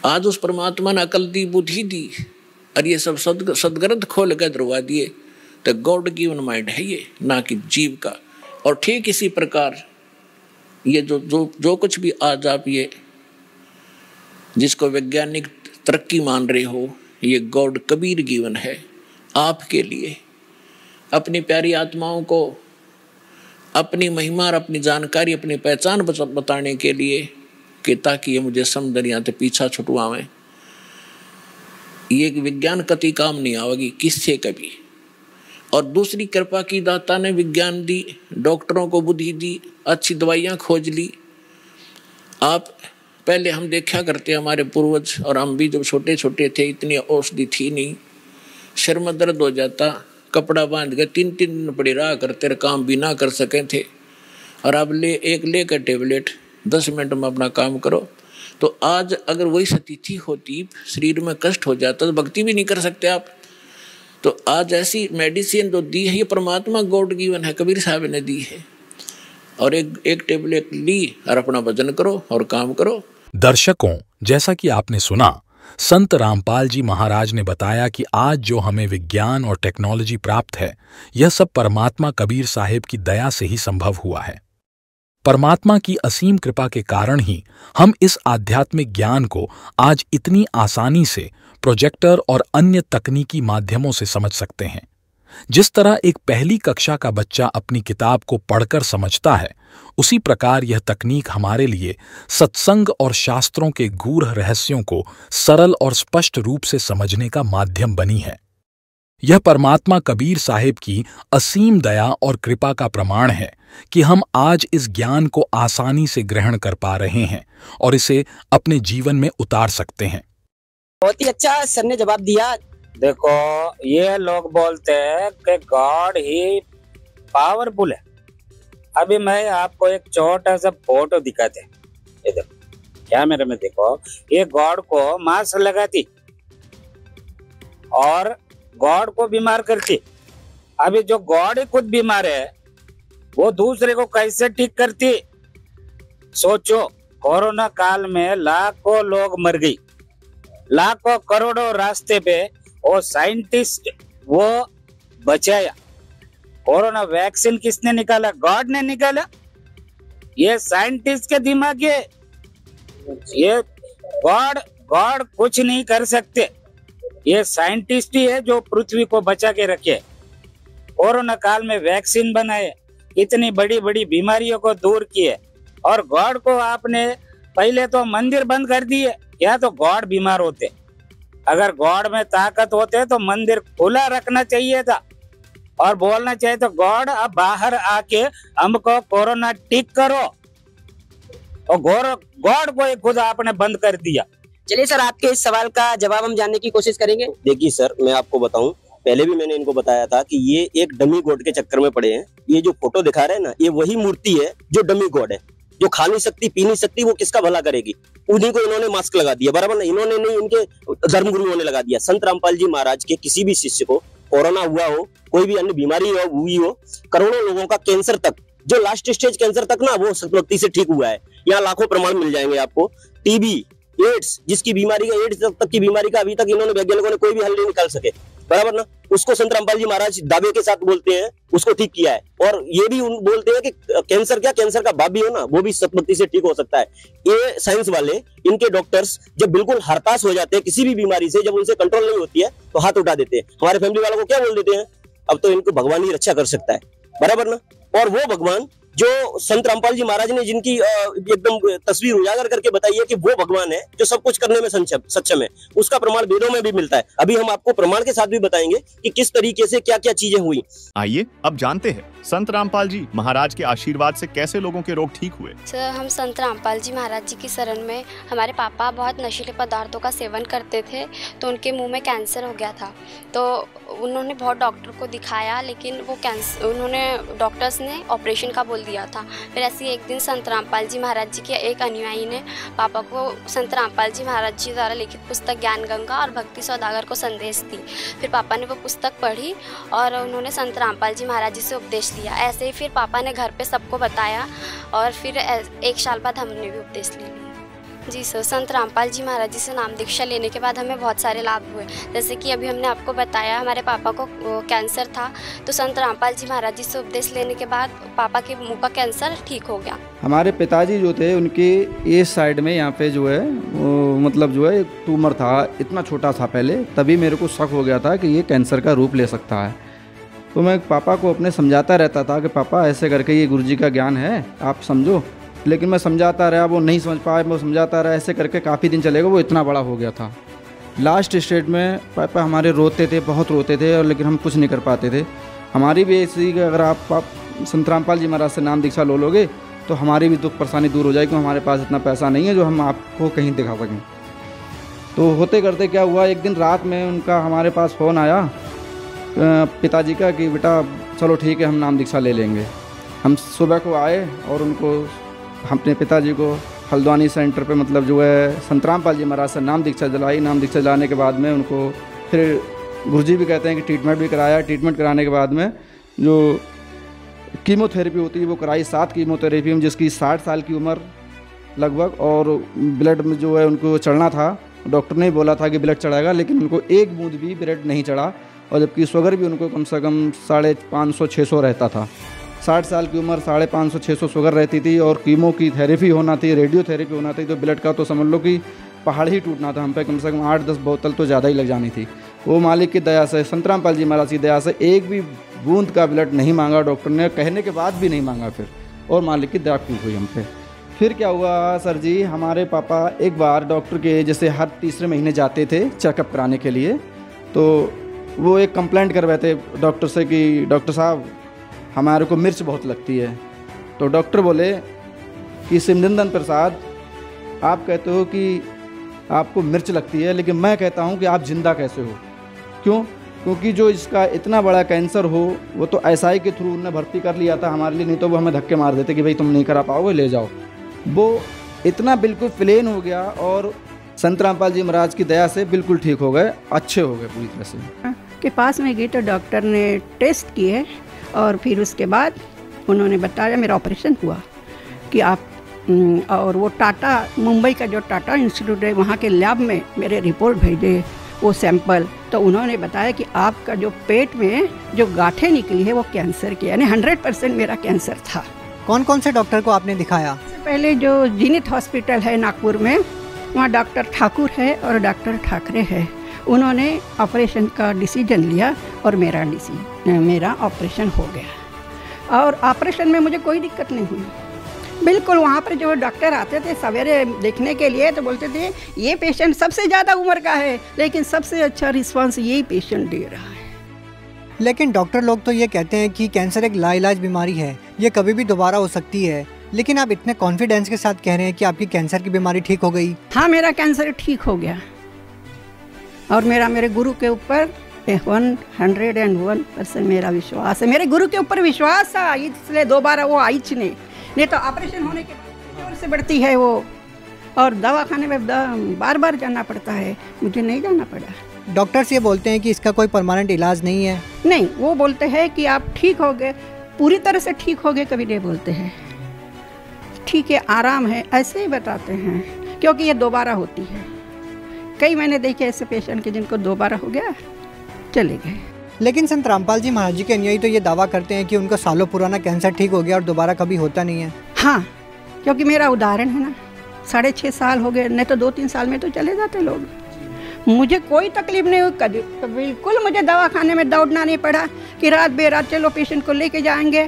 आज उस परमात्मा ने अकल दी, बुद्धि दी, और ये सब सदग्रंथ खोल कर दरवा दिए। तो गॉड गिवन माइंड है ये, ना कि जीव का। और ठीक इसी प्रकार ये जो कुछ भी आज आप ये जिसको वैज्ञानिक तरक्की मान रहे हो, ये गॉड कबीर गिवन है आपके लिए। अपनी प्यारी आत्माओं को अपनी महिमा और अपनी जानकारी, अपनी पहचान बताने के लिए कि ताकि ये मुझे समझ तो पीछा छुटवावें। ये विज्ञान कति काम नहीं आवेगी किससे कभी। और दूसरी कृपा की दाता ने विज्ञान दी, डॉक्टरों को बुद्धि दी, अच्छी दवाइयाँ खोज ली। आप पहले हम देखा करते हमारे पूर्वज और हम भी जब छोटे छोटे थे, इतनी औषधि थी नहीं। सिर में दर्द हो जाता, कपड़ा बांध के 3 दिन पड़े रहा करते, काम भी ना कर सके थे। और अब लेकर टेबलेट 10 मिनट में अपना काम करो। तो आज अगर वही स्थिति होती, शरीर में कष्ट हो जाता, तो भक्ति भी नहीं कर सकते आप। तो आज ऐसी मेडिसिन जो दी है ये परमात्मा गॉड गिवन है, कबीर साहब ने दी है। और एक टेबलेट ली और अपना भजन करो और काम करो। दर्शकों, जैसा कि आपने सुना, संत रामपाल जी महाराज ने बताया कि आज जो हमें विज्ञान और टेक्नोलॉजी प्राप्त है, यह सब परमात्मा कबीर साहिब की दया से ही संभव हुआ है। परमात्मा की असीम कृपा के कारण ही हम इस आध्यात्मिक ज्ञान को आज इतनी आसानी से प्रोजेक्टर और अन्य तकनीकी माध्यमों से समझ सकते हैं। जिस तरह एक पहली कक्षा का बच्चा अपनी किताब को पढ़कर समझता है, उसी प्रकार यह तकनीक हमारे लिए सत्संग और शास्त्रों के गूढ़ रहस्यों को सरल और स्पष्ट रूप से समझने का माध्यम बनी है। यह परमात्मा कबीर साहिब की असीम दया और कृपा का प्रमाण है कि हम आज इस ज्ञान को आसानी से ग्रहण कर पा रहे हैं और इसे अपने जीवन में उतार सकते हैं। बहुत ही अच्छा सर ने जवाब दिया। देखो, ये लोग बोलते हैं कि गॉड ही पावरफुल है। अभी मैं आपको एक छोटा सा फोटो दिखाते हैं। ये देखो, कैमरे में देखो, ये गॉड को मास्क लगाती और गॉड को बीमार करती। अभी जो गॉड ही खुद बीमार है, वो दूसरे को कैसे ठीक करती? सोचो, कोरोना काल में लाखों लोग मर गई, लाखों करोड़ों रास्ते पे, और साइंटिस्ट वो बचाया। कोरोना वैक्सीन किसने निकाला? गॉड ने निकाला। ये साइंटिस्ट के दिमाग है। ये गॉड कुछ नहीं कर सकते। ये साइंटिस्ट ही है जो पृथ्वी को बचा के रखे। कोरोना काल में वैक्सीन बनाए, इतनी बड़ी बड़ी बीमारियों को दूर किए, और गॉड को आपने पहले तो मंदिर बंद कर दिए। या तो गॉड बीमार होते, अगर गॉड में ताकत होते तो मंदिर खुला रखना चाहिए था और बोलना चाहिए तो गॉड अब बाहर आके हमको कोरोना ठीक करो, और गॉड को खुद आपने बंद कर दिया। चलिए सर, आपके इस सवाल का जवाब हम जानने की कोशिश करेंगे। देखिए सर, मैं आपको बताऊं, पहले भी मैंने इनको बताया था कि ये एक डमी गॉड के चक्कर में पड़े हैं। ये जो फोटो दिखा रहे हैं ना, ये वही मूर्ति है जो डमी गॉड है, जो खा नहीं सकती, पी नहीं सकती, वो किसका भला करेगी। उन्हीं को इन्होंने मास्क लगा दिया, बराबर ना? इन्होंने नहीं, इनके धर्मगुरुओं ने लगा दिया। संत रामपाल जी महाराज के किसी भी शिष्य को कोरोना हुआ हो, कोई भी अन्य बीमारी हुई हो, करोड़ों लोगों का कैंसर तक, जो लास्ट स्टेज कैंसर तक ना, वो सतमक्ति से ठीक हुआ है। यहाँ लाखों प्रमाण मिल जाएंगे आपको। टीबी, एड्स, जिसकी बीमारी का, एड्स तक की बीमारी का अभी तक इन्होंने, वैज्ञानिकों ने कोई भी हल नहीं निकाल सके, बराबर ना? उसको संत रामपाल जी महाराज दावे के साथ बोलते हैं उसको ठीक किया है। और ये भी बोलते हैं कि कैंसर क्या, कैंसर का बाप भी हो ना, वो भी सतमक्ति से ठीक हो सकता है। ये साइंस वाले, इनके डॉक्टर्स जब बिल्कुल हताश हो जाते हैं किसी भी बीमारी से, जब उनसे कंट्रोल नहीं होती है तो हाथ उठा देते हैं। हमारे फैमिली वालों को क्या बोल देते हैं, अब तो इनको भगवान ही रक्षा कर सकता है, बराबर ना? और वो भगवान जो संत रामपाल जी महाराज ने जिनकी एकदम तस्वीर उजागर करके बताई है कि वो भगवान है जो सब कुछ करने में सक्षम है, उसका प्रमाण वेदों में भी मिलता है। अभी हम आपको प्रमाण के साथ भी बताएंगे कि किस तरीके से क्या क्या चीजें हुई। आइए अब जानते हैं संत रामपाल जी महाराज के आशीर्वाद से कैसे लोगों के रोग ठीक हुए। सर, हम संत रामपाल जी महाराज जी की शरण में, हमारे पापा बहुत नशीले पदार्थों का सेवन करते थे, तो उनके मुंह में कैंसर हो गया था। तो उन्होंने बहुत डॉक्टर को दिखाया, लेकिन वो कैंसर, उन्होंने डॉक्टर्स ने ऑपरेशन का बोल दिया था। फिर ऐसे एक दिन संत रामपाल जी महाराज जी के एक अनुयायी ने पापा को संत रामपाल जी महाराज जी द्वारा लिखित पुस्तक ज्ञान गंगा और भक्ति सौदागर को संदेश दी। फिर पापा ने वो पुस्तक पढ़ी और उन्होंने संत रामपाल जी महाराज जी से उपदेश लिया। ऐसे ही फिर पापा ने घर पे सबको बताया और फिर एक साल बाद हमने भी उपदेश ले लिया। जी सर, संत रामपाल जी महाराज जी से नाम दीक्षा लेने के बाद हमें बहुत सारे लाभ हुए। जैसे कि अभी हमने आपको बताया, हमारे पापा को कैंसर था, तो संत रामपाल जी महाराज जी से उपदेश लेने के बाद पापा के मुंह का कैंसर ठीक हो गया। हमारे पिताजी जो थे, उनके इस साइड में यहाँ पे जो है वो मतलब जो है एक ट्यूमर था, इतना छोटा था पहले, तभी मेरे को शक हो गया था कि ये कैंसर का रूप ले सकता है। तो मैं पापा को अपने समझाता रहता था कि पापा ऐसे करके ये गुरुजी का ज्ञान है, आप समझो। लेकिन मैं समझाता रहा, वो नहीं समझ पाया, मैं समझाता रहा, ऐसे करके काफ़ी दिन चलेगा, वो इतना बड़ा हो गया था। लास्ट स्टेज में पापा हमारे रोते थे, बहुत रोते थे, और लेकिन हम कुछ नहीं कर पाते थे। हमारी भी ऐसी, अगर आप संत रामपाल जी महाराज से नाम दीक्षा लो लोगे तो हमारी भी दुख परेशानी दूर हो जाएगी, क्योंकि हमारे पास इतना पैसा नहीं है जो हम आपको कहीं दिखा सकें। तो होते करते क्या हुआ, एक दिन रात में उनका हमारे पास फ़ोन आया पिताजी का कि बेटा चलो ठीक है, हम नाम दीक्षा ले लेंगे। हम सुबह को आए और उनको, अपने पिताजी को हल्द्वानी सेंटर पे मतलब जो है संत रामपाल जी महाराज से नाम दीक्षा दिलाई। नाम दीक्षा दिलाने के बाद में उनको फिर गुरुजी भी कहते हैं कि ट्रीटमेंट भी कराया। ट्रीटमेंट कराने के बाद में जो कीमोथेरेपी होती है वो कराई, 7 कीमोथेरेपी में, जिसकी 60 साल की उम्र लगभग, और ब्लड में जो है उनको चढ़ना था, डॉक्टर ने बोला था कि ब्लड चढ़ाएगा, लेकिन उनको एक बूंद भी ब्लड नहीं चढ़ा, और जबकि शुगर भी उनको कम से कम 550-600 रहता था। 60 साल की उम्र, 550-600 शुगर रहती थी, और कीमो की थेरेपी होना थी, रेडियोथेरेपी होना थी, तो ब्लड का तो समझ लो कि पहाड़ ही टूटना था हम पे, कम से कम 8-10 बोतल तो ज़्यादा ही लग जानी थी। वो मालिक की दया से, संत रामपाल जी महाराज की दया से एक भी बूंद का ब्लड नहीं मांगा डॉक्टर ने, कहने के बाद भी नहीं मांगा फिर, और मालिक की दया खूब हुई हम पे। फिर क्या हुआ सर जी, हमारे पापा एक बार डॉक्टर के जैसे हर तीसरे महीने जाते थे चेकअप कराने के लिए, तो वो एक कंप्लेंट करवाए थे डॉक्टर से कि डॉक्टर साहब हमारे को मिर्च बहुत लगती है। तो डॉक्टर बोले कि सिमरंदन प्रसाद, आप कहते हो कि आपको मिर्च लगती है, लेकिन मैं कहता हूँ कि आप जिंदा कैसे हो। क्यों? क्योंकि जो इसका इतना बड़ा कैंसर हो, वो तो एसआई के थ्रू उन्होंने भर्ती कर लिया था हमारे लिए, नहीं तो वो हमें धक्के मार देते कि भाई तुम नहीं करा पाओगे, ले जाओ। वो इतना बिल्कुल प्लेन हो गया, और संत रामपाल जी महाराज की दया से बिल्कुल ठीक हो गए, अच्छे हो गए पूरी तरह से। के पास में गई तो डॉक्टर ने टेस्ट किए, और फिर उसके बाद उन्होंने बताया, मेरा ऑपरेशन हुआ कि आप, और वो टाटा, मुंबई का जो टाटा इंस्टीट्यूट है, वहाँ के लैब में मेरे रिपोर्ट भेजे, वो सैंपल, तो उन्होंने बताया कि आपका जो पेट में जो गांठें निकली है वो कैंसर की, यानी 100% मेरा कैंसर था। कौन कौन से डॉक्टर को आपने दिखाया? पहले जो जीनित हॉस्पिटल है नागपुर में, वहाँ डॉक्टर ठाकुर है और डॉक्टर ठाकरे है, उन्होंने ऑपरेशन का डिसीजन लिया, और मेरा ऑपरेशन हो गया, और ऑपरेशन में मुझे कोई दिक्कत नहीं हुई। बिल्कुल, वहाँ पर जो डॉक्टर आते थे सवेरे देखने के लिए, तो बोलते थे ये पेशेंट सबसे ज़्यादा उम्र का है, लेकिन सबसे अच्छा रिस्पांस यही पेशेंट दे रहा है। लेकिन डॉक्टर लोग तो ये कहते हैं कि कैंसर एक लाइलाज बीमारी है, ये कभी भी दोबारा हो सकती है, लेकिन आप इतने कॉन्फिडेंस के साथ कह रहे हैं कि आपकी कैंसर की बीमारी ठीक हो गई। हाँ, मेरा कैंसर ठीक हो गया, और मेरे गुरु के ऊपर 101% मेरा विश्वास है। मेरे गुरु के ऊपर विश्वास था, इसलिए दोबारा वो आई नहीं तो ऑपरेशन होने के बाद जोर से बढ़ती है वो, और दवाखाने में बार बार जाना पड़ता है, मुझे नहीं जाना पड़ा। डॉक्टर्स ये बोलते हैं कि इसका कोई परमानेंट इलाज नहीं है। नहीं, वो बोलते हैं कि आप ठीक हो गए, पूरी तरह से ठीक हो गए कभी नहीं बोलते हैं, ठीक है आराम है, ऐसे ही बताते हैं, क्योंकि ये दोबारा होती है। कई मैंने देखे ऐसे पेशेंट के जिनको दोबारा हो गया, चले गए। लेकिन संत रामपाल जी महाराज जी के अनुयायी तो ये दावा करते हैं कि उनका सालों पुराना कैंसर ठीक हो गया और दोबारा कभी होता नहीं है। हाँ, क्योंकि मेरा उदाहरण है ना, 6.5 साल हो गए, नहीं तो 2-3 साल में तो चले जाते लोग। मुझे कोई तकलीफ नहीं हुई, बिल्कुल मुझे दवाखाने में दौड़ना नहीं पड़ा कि रात बेरात चलो पेशेंट को लेके जाएंगे,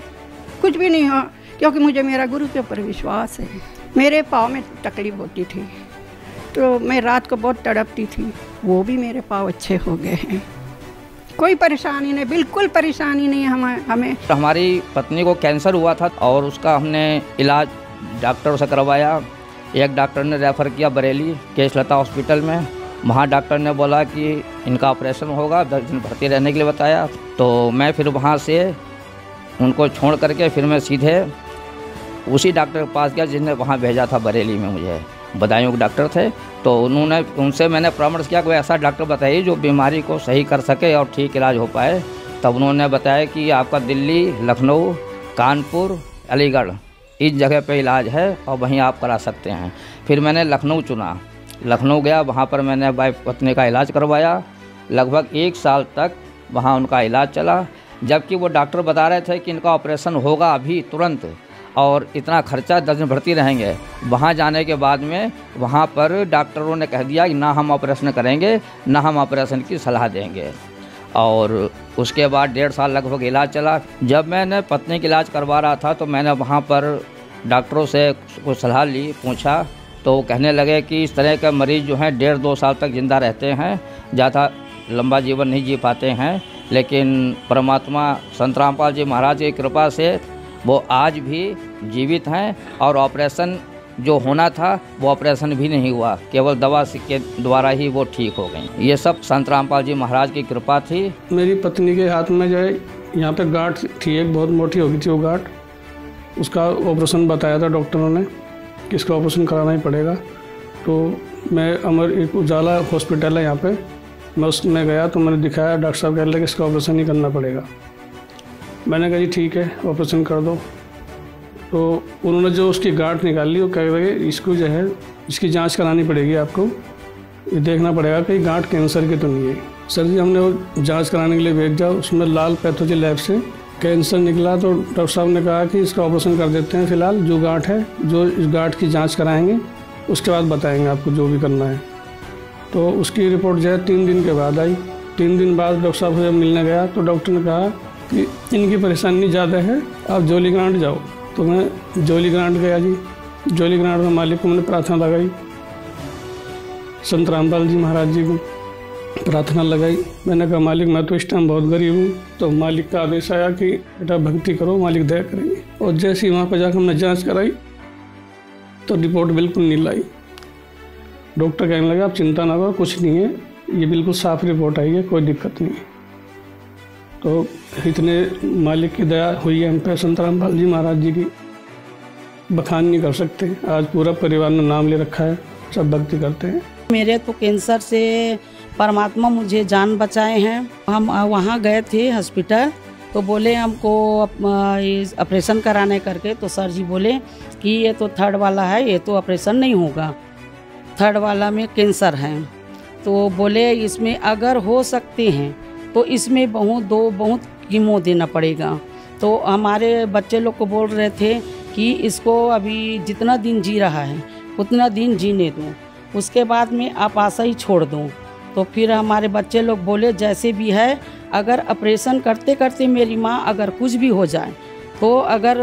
कुछ भी नहीं हुआ, क्योंकि मुझे मेरा गुरु के ऊपर विश्वास है। मेरे पाँव में तकलीफ होती थी, तो मैं रात को बहुत तड़पती थी, वो भी मेरे पाँव अच्छे हो गए हैं, कोई परेशानी नहीं, बिल्कुल परेशानी नहीं हमें। तो हमारी पत्नी को कैंसर हुआ था, और उसका हमने इलाज डॉक्टर से करवाया। एक डॉक्टर ने रेफ़र किया बरेली केशलता हॉस्पिटल में, वहाँ डॉक्टर ने बोला कि इनका ऑपरेशन होगा, 10 दिन भर्ती रहने के लिए बताया। तो मैं फिर वहाँ से उनको छोड़ करके फिर मैं सीधे उसी डॉक्टर के पास गया जिसने वहाँ भेजा था बरेली में, मुझे बदायूं के डॉक्टर थे। तो उनसे मैंने परामर्श किया कि ऐसा डॉक्टर बताइए जो बीमारी को सही कर सके और ठीक इलाज हो पाए। तब उन्होंने बताया कि आपका दिल्ली, लखनऊ, कानपुर, अलीगढ़ इस जगह पे इलाज है और वहीं आप करा सकते हैं। फिर मैंने लखनऊ चुना, लखनऊ गया, वहाँ पर मैंने वाइफ पत्नी का इलाज करवाया। लगभग 1 साल तक वहाँ उनका इलाज चला, जबकि वो डॉक्टर बता रहे थे कि इनका ऑपरेशन होगा अभी तुरंत और इतना खर्चा, 10 दिन भर्ती रहेंगे। वहाँ जाने के बाद में वहाँ पर डॉक्टरों ने कह दिया कि ना हम ऑपरेशन करेंगे, ना हम ऑपरेशन की सलाह देंगे। और उसके बाद 1.5 साल लगभग इलाज चला। जब मैंने पत्नी का इलाज करवा रहा था तो मैंने वहाँ पर डॉक्टरों से कुछ सलाह ली, पूछा, तो कहने लगे कि इस तरह के मरीज़ जो हैं 1.5-2 साल तक ज़िंदा रहते हैं, ज़्यादा लंबा जीवन नहीं जी पाते हैं, लेकिन परमात्मा संत रामपाल जी महाराज की कृपा से वो आज भी जीवित हैं और ऑपरेशन जो होना था वो ऑपरेशन भी नहीं हुआ, केवल दवा के द्वारा ही वो ठीक हो गई। ये सब संत रामपाल जी महाराज की कृपा थी। मेरी पत्नी के हाथ में जो है यहाँ पे गांठ थी, एक बहुत मोटी हो गई थी वो गांठ, उसका ऑपरेशन बताया था डॉक्टरों ने कि इसका ऑपरेशन कराना ही पड़ेगा। तो मैं एक उजाला हॉस्पिटल है यहाँ पे, मैं उसमें गया तो मैंने दिखाया, डॉक्टर साहब कह रहे कि इसका ऑपरेशन ही करना पड़ेगा। मैंने कहा जी ठीक है ऑपरेशन कर दो। तो उन्होंने जो उसकी गांठ निकाली वो कह रहे इसको जो है इसकी जांच करानी पड़ेगी, आपको ये देखना पड़ेगा कि गांठ कैंसर की तो नहीं है। सर जी हमने वो जांच कराने के लिए भेजा, उसमें लाल पैथोलॉजी लैब से कैंसर निकला। तो डॉक्टर साहब ने कहा कि इसका ऑपरेशन कर देते हैं, फिलहाल जो गांठ है जो इस गांठ की जांच कराएंगे उसके बाद बताएंगे आपको जो भी करना है। तो उसकी रिपोर्ट जो है 3 दिन के बाद आई। 3 दिन बाद डॉक्टर साहब से जब मिलने गया तो डॉक्टर ने कहा कि इनकी परेशानी ज़्यादा है, आप जोली ग्रांट जाओ। तो मैं जोली ग्रांट गया जी। जोली ग्रांट में मालिक को मैंने प्रार्थना लगाई, संत रामपाल जी महाराज जी को प्रार्थना लगाई। मैंने कहा मालिक मैं तो इस टाइम बहुत गरीब हूँ। तो मालिक का आदेश आया कि बेटा भक्ति करो, मालिक दया करेंगे। और जैसे ही वहाँ पर जाकर हमने जांच कराई तो रिपोर्ट बिल्कुल नील आई। डॉक्टर कहने लगा आप चिंता ना करो, कुछ नहीं है, ये बिल्कुल साफ रिपोर्ट आई है, कोई दिक्कत नहीं है। तो इतने मालिक की दया हुई है हम पे, संत रामपाल जी महाराज जी की बखान नहीं कर सकते। आज पूरा परिवार ने नाम ले रखा है, सब भक्ति करते हैं। मेरे तो कैंसर से परमात्मा मुझे जान बचाए हैं। हम वहाँ गए थे हॉस्पिटल, तो बोले हमको ऑपरेशन कराने करके। तो सर जी बोले कि ये तो 3rd वाला है, ये तो ऑपरेशन नहीं होगा, 3rd वाला में कैंसर है। तो बोले इसमें अगर हो सकते हैं तो इसमें बहुत कीमो देना पड़ेगा। तो हमारे बच्चे लोग को बोल रहे थे कि इसको अभी जितना दिन जी रहा है उतना दिन जीने दो, उसके बाद में आप आशा ही छोड़ दो। तो फिर हमारे बच्चे लोग बोले जैसे भी है, अगर ऑपरेशन करते करते मेरी माँ अगर कुछ भी हो जाए तो अगर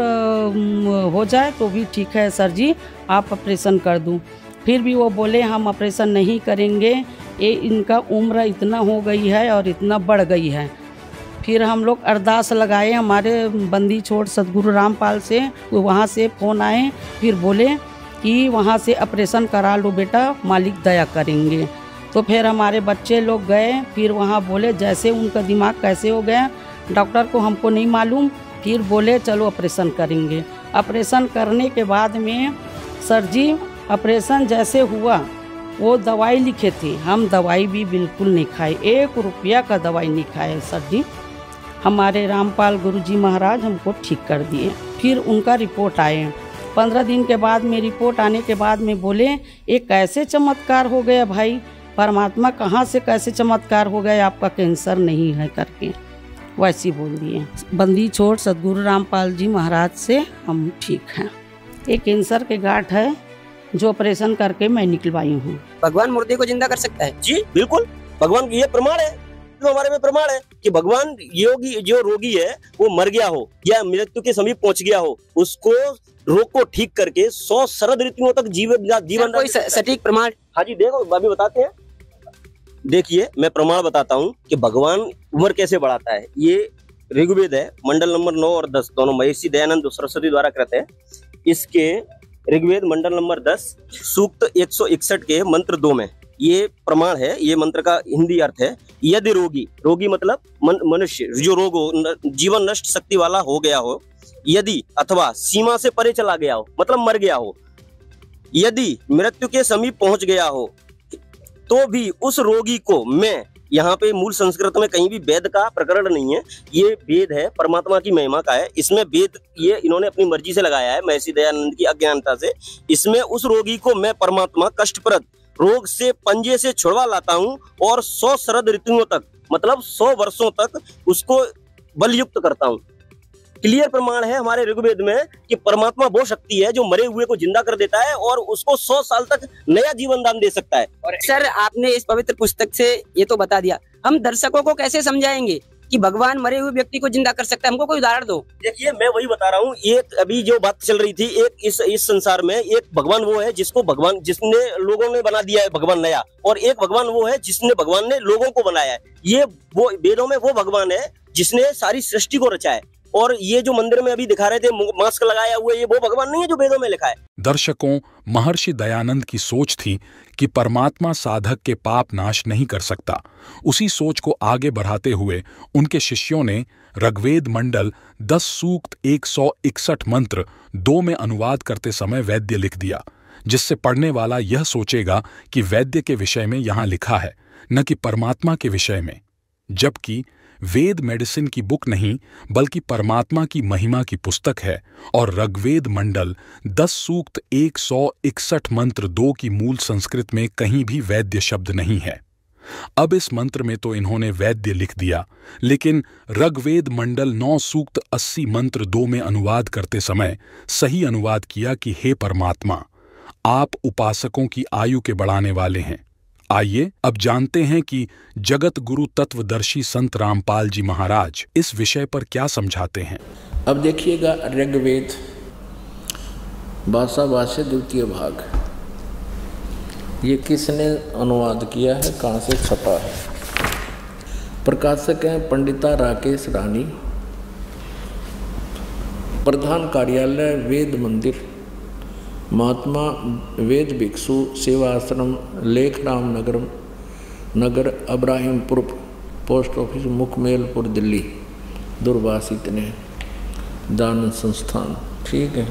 हो जाए तो भी ठीक है सर जी, आप ऑपरेशन कर दूँ। फिर भी वो बोले हम ऑपरेशन नहीं करेंगे, ये इनका उम्र इतना हो गई है और इतना बढ़ गई है। फिर हम लोग अरदास लगाए हमारे बंदी छोड़ सदगुरु रामपाल से, तो वहाँ से फ़ोन आए, फिर बोले कि वहाँ से ऑपरेशन करा लो बेटा, मालिक दया करेंगे। तो फिर हमारे बच्चे लोग गए, फिर वहाँ बोले जैसे उनका दिमाग कैसे हो गया डॉक्टर को हमको नहीं मालूम, फिर बोले चलो ऑपरेशन करेंगे। ऑपरेशन करने के बाद में सर जी ऑपरेशन जैसे हुआ वो दवाई लिखे थे, हम दवाई भी बिल्कुल नहीं खाए, 1 रुपया का दवाई नहीं खाए सर जी। हमारे रामपाल गुरुजी महाराज हमको ठीक कर दिए। फिर उनका रिपोर्ट आए, 15 दिन के बाद में रिपोर्ट आने के बाद में बोले ये कैसे चमत्कार हो गया भाई, परमात्मा कहाँ से कैसे चमत्कार हो गया, आपका कैंसर नहीं है करके वैसे बोल दिए। बंदी छोड़ सदगुरु रामपाल जी महाराज से हम ठीक हैं। ये कैंसर के गांठ है जो ऑपरेशन करके मैं निकलवाई हूँ। भगवान मुर्दे को जिंदा कर सकता है? जी बिल्कुल, भगवान ये प्रमाण है, तो हमारे में प्रमाण है कि भगवान योगी जो रोगी है वो मर गया हो या मृत्यु के समीप पहुंच गया हो, उसको रोग को ठीक करके 100 शरद ऋतुओं तक जीवन कोई सटीक प्रमाण? हाँ जी देखो भाभी बताते हैं। देखिए मैं प्रमाण बताता हूँ कि भगवान उम्र कैसे बढ़ाता है। ये ऋग्वेद है, मंडल नंबर 9 और 10 दोनों महर्षि दयानंद सरस्वती द्वारा कृत है। इसके ऋग्वेद मंडल नंबर 10 सूक्त 161 के मंत्र 2 में ये प्रमाण है। ये मंत्र का हिंदी अर्थ है, यदि रोगी मतलब मनुष्य जो रोग हो, जीवन नष्ट शक्ति वाला हो गया हो, यदि अथवा सीमा से परे चला गया हो मतलब मर गया हो, यदि मृत्यु के समीप पहुंच गया हो, तो भी उस रोगी को मैं, यहाँ पे मूल संस्कृत में कहीं भी वेद का प्रकरण नहीं है, ये वेद है परमात्मा की महिमा का है। इसमें वेद ये इन्होंने अपनी मर्जी से लगाया है महर्षि दयानंद की अज्ञानता से। इसमें उस रोगी को मैं परमात्मा कष्टप्रद रोग से पंजे से छुड़वा लाता हूँ और 100 शरद ऋतुओं तक मतलब 100 वर्षों तक उसको बलयुक्त करता हूँ। क्लियर प्रमाण है हमारे ऋग्वेद में कि परमात्मा वो शक्ति है जो मरे हुए को जिंदा कर देता है और उसको 100 साल तक नया जीवन दान दे सकता है। और सर आपने इस पवित्र पुस्तक से ये तो बता दिया, हम दर्शकों को कैसे समझाएंगे कि भगवान मरे हुए व्यक्ति को जिंदा कर सकता है? हमको कोई उदाहरण दो। देखिए मैं वही बता रहा हूँ, एक अभी जो बात चल रही थी, एक इस संसार में एक भगवान वो है जिसको भगवान जिसने लोगों ने बना दिया है भगवान नया, और एक भगवान वो है जिसने भगवान ने लोगों को बनाया है। ये वो वेदों में वो भगवान है जिसने सारी सृष्टि को रचा है, और ये जो मंदिर में अभी दिखा रहे थे मास्क लगाया हुआ, ये वो भगवान नहीं है जो वेदों में लिखा है। दर्शकों, महर्षि दयानंद की सोच थी कि परमात्मा साधक के पाप नाश नहीं कर सकता। उसी सोच को आगे बढ़ाते हुए उनके शिष्यों ने ऋग्वेद मंडल 10 सूक्त 161 मंत्र 2 में अनुवाद करते समय वैद्य लिख दिया, जिससे पढ़ने वाला यह सोचेगा कि वैद्य के विषय में यहाँ लिखा है, न कि परमात्मा के विषय में। जबकि वेद मेडिसिन की बुक नहीं बल्कि परमात्मा की महिमा की पुस्तक है और ऋग्वेद मंडल 10 सूक्त 161 मंत्र 2 की मूल संस्कृत में कहीं भी वैद्य शब्द नहीं है। अब इस मंत्र में तो इन्होंने वैद्य लिख दिया, लेकिन ऋग्वेद मंडल 9 सूक्त 80 मंत्र 2 में अनुवाद करते समय सही अनुवाद किया कि हे परमात्मा, आप उपासकों की आयु के बढ़ाने वाले हैं। आइए अब जानते हैं कि जगत गुरु तत्वदर्शी संत रामपाल जी महाराज इस विषय पर क्या समझाते हैं। अब देखिएगा ऋग्वेद भाषा भाष्य द्वितीय भाग, ये किसने अनुवाद किया है, कहाँ से छपा है। प्रकाशक हैं पंडिता राकेश रानी, प्रधान कार्यालय वेद मंदिर, महात्मा वेद भिक्षु सेवा आश्रम, लेखराम नगर अब्राहिमपुर, पोस्ट ऑफिस मुखमेलपुर, दिल्ली। दूरभाष इतने दान संस्थान, ठीक है,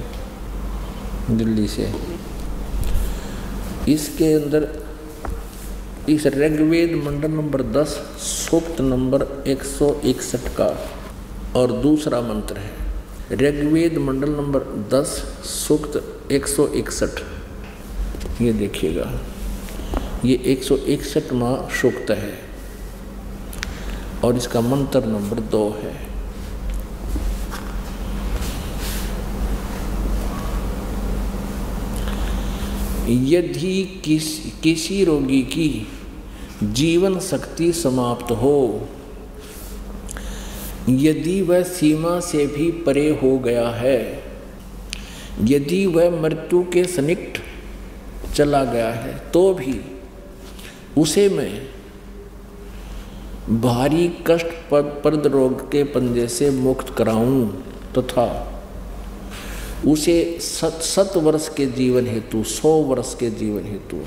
दिल्ली से। इसके अंदर इस ऋग्वेद मंडल नंबर 10 सूक्त नंबर 161 का और दूसरा मंत्र है। ऋग्वेद मंडल नंबर 10 सूक्त 161, ये देखिएगा, ये 161वां सूक्त है और इसका मंत्र नंबर 2 है। यदि किसी रोगी की जीवन शक्ति समाप्त हो, यदि वह सीमा से भी परे हो गया है, यदि वह मृत्यु के सन्निकट चला गया है, तो भी उसे मैं भारी कष्टप्रद रोग के पंजे से मुक्त कराऊं तथा उसे 7 वर्ष के जीवन हेतु 100 वर्ष के जीवन हेतु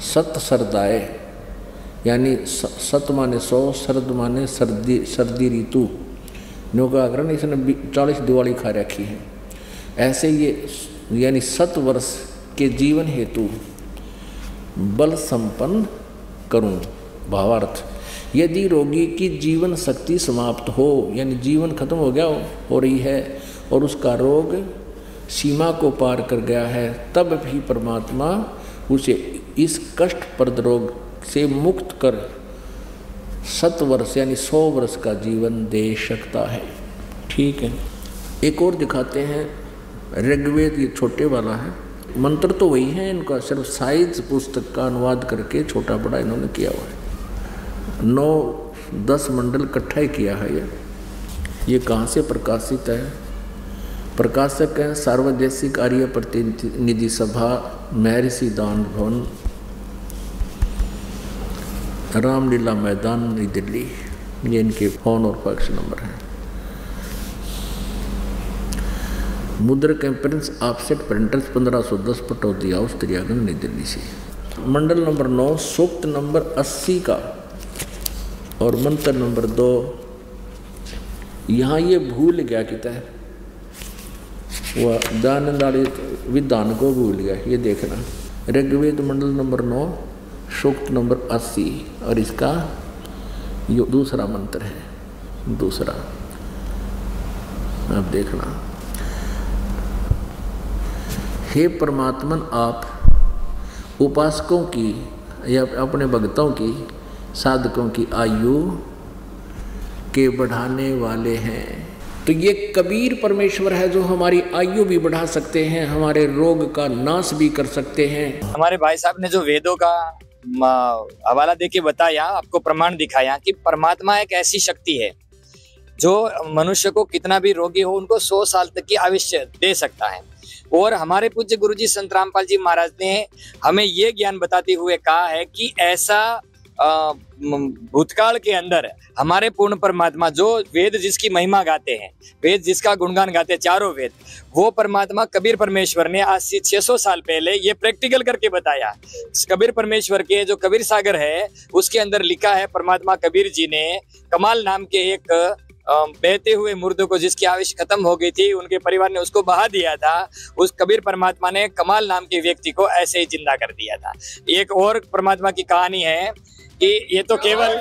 सत सरदाए, यानी 7 माने 100, शरद माने सर्दी ऋतु, नौकाग्रहण इसने 40 दिवाली खा रखी है। ऐसे ये यानी 7 वर्ष के जीवन हेतु बल संपन्न करूं। भावार्थ, यदि रोगी की जीवन शक्ति समाप्त हो, यानी जीवन खत्म हो गया हो रही है और उसका रोग सीमा को पार कर गया है, तब भी परमात्मा उसे इस कष्टप्रद रोग से मुक्त कर 7 वर्ष यानी 100 वर्ष का जीवन दे सकता है। ठीक है, एक और दिखाते हैं। ऋग्वेद ये छोटे वाला है, मंत्र तो वही है, इनका सिर्फ साइज पुस्तक का अनुवाद करके छोटा बड़ा इन्होंने किया हुआ है। 9-10 मंडल इकट्ठा ही किया है ये कहाँ से प्रकाशित है? प्रकाशक हैं सार्वदेशिक आर्य प्रतिनिधि सभा, महर्षि दान भवन, रामलीला मैदान, नई दिल्ली। ये इनके फोन और फैक्स नंबर हैं। मुद्रक prince offset printers 1510 Pataudi house, Triyaganj, New Delhi से। मंडल नंबर 9 सूक्त नंबर 80 का और मंत्र नंबर 2। यहाँ ये भूल गया किता है, वह दानदारी विधान को भूल गया, ये देखना। ऋग्वेद मंडल नंबर 9 सूक्त नंबर 80 और इसका ये दूसरा मंत्र है, दूसरा आप देखना। हे परमात्मन, आप उपासकों की या अपने भक्तों की, साधकों की आयु के बढ़ाने वाले हैं। तो ये कबीर परमेश्वर है जो हमारी आयु भी बढ़ा सकते हैं, हमारे रोग का नाश भी कर सकते हैं। हमारे भाई साहब ने जो वेदों का हवाला देके बताया, आपको प्रमाण दिखाया कि परमात्मा एक ऐसी शक्ति है जो मनुष्य को कितना भी रोगी हो उनको 100 साल तक की आयुष्य दे सकता है। और हमारे पूज्य गुरुजी संत रामपाल जी महाराज ने हमें ये ज्ञान बताते हुए कहा है कि ऐसा भूतकाल के अंदर हमारे पूर्ण परमात्मा, जो वेद जिसकी महिमा गाते हैं, वेद जिसका गुणगान गाते हैं, चारों वेद, वो परमात्मा कबीर परमेश्वर ने आज से 600 साल पहले ये प्रैक्टिकल करके बताया। कबीर परमेश्वर के जो कबीर सागर है उसके अंदर लिखा है, परमात्मा कबीर जी ने कमाल नाम के एक बहते हुए मुर्दों को जिसकी आयुष खत्म हो गई थी, उनके परिवार ने उसको बहा दिया था। उस कबीर परमात्मा ने कमाल नाम के व्यक्ति को ऐसे ही जिंदा कर दिया था। एक और परमात्मा की कहानी है कि ये तो केवल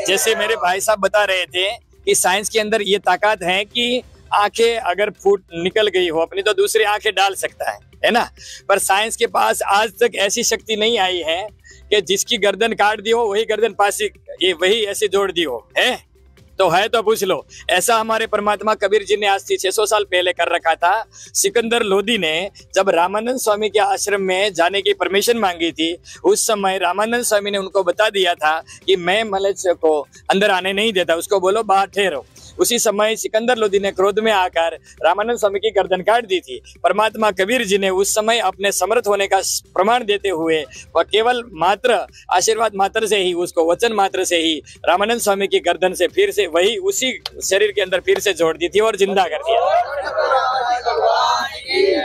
जैसे मेरे भाई साहब बता रहे थे कि साइंस के अंदर ये ताकत है कि आंखें अगर फूट निकल गई हो अपनी तो दूसरी आंखें डाल सकता है ना। पर साइंस के पास आज तक ऐसी शक्ति नहीं आई है कि जिसकी गर्दन काट दी हो वही गर्दन पास ये वही ऐसे जोड़ दी हो। है तो पूछ लो। ऐसा हमारे परमात्मा कबीर जी ने आज से 600 साल पहले कर रखा था। सिकंदर लोधी ने जब रामानंद स्वामी के आश्रम में जाने की परमिशन मांगी थी, उस समय रामानंद स्वामी ने उनको बता दिया था कि मैं मलेच्छ को अंदर आने नहीं देता, उसको बोलो बाहर ठहरो। उसी समय सिकंदर लोधी ने क्रोध में आकर रामानंद स्वामी की गर्दन काट दी थी। परमात्मा कबीर जी ने उस समय अपने समर्थ होने का प्रमाण देते हुए वह केवल मात्र आशीर्वाद मात्र से ही, उसको वचन मात्र से ही रामानंद स्वामी की गर्दन से फिर से वही उसी शरीर के अंदर फिर से जोड़ दी थी और जिंदा कर दिया।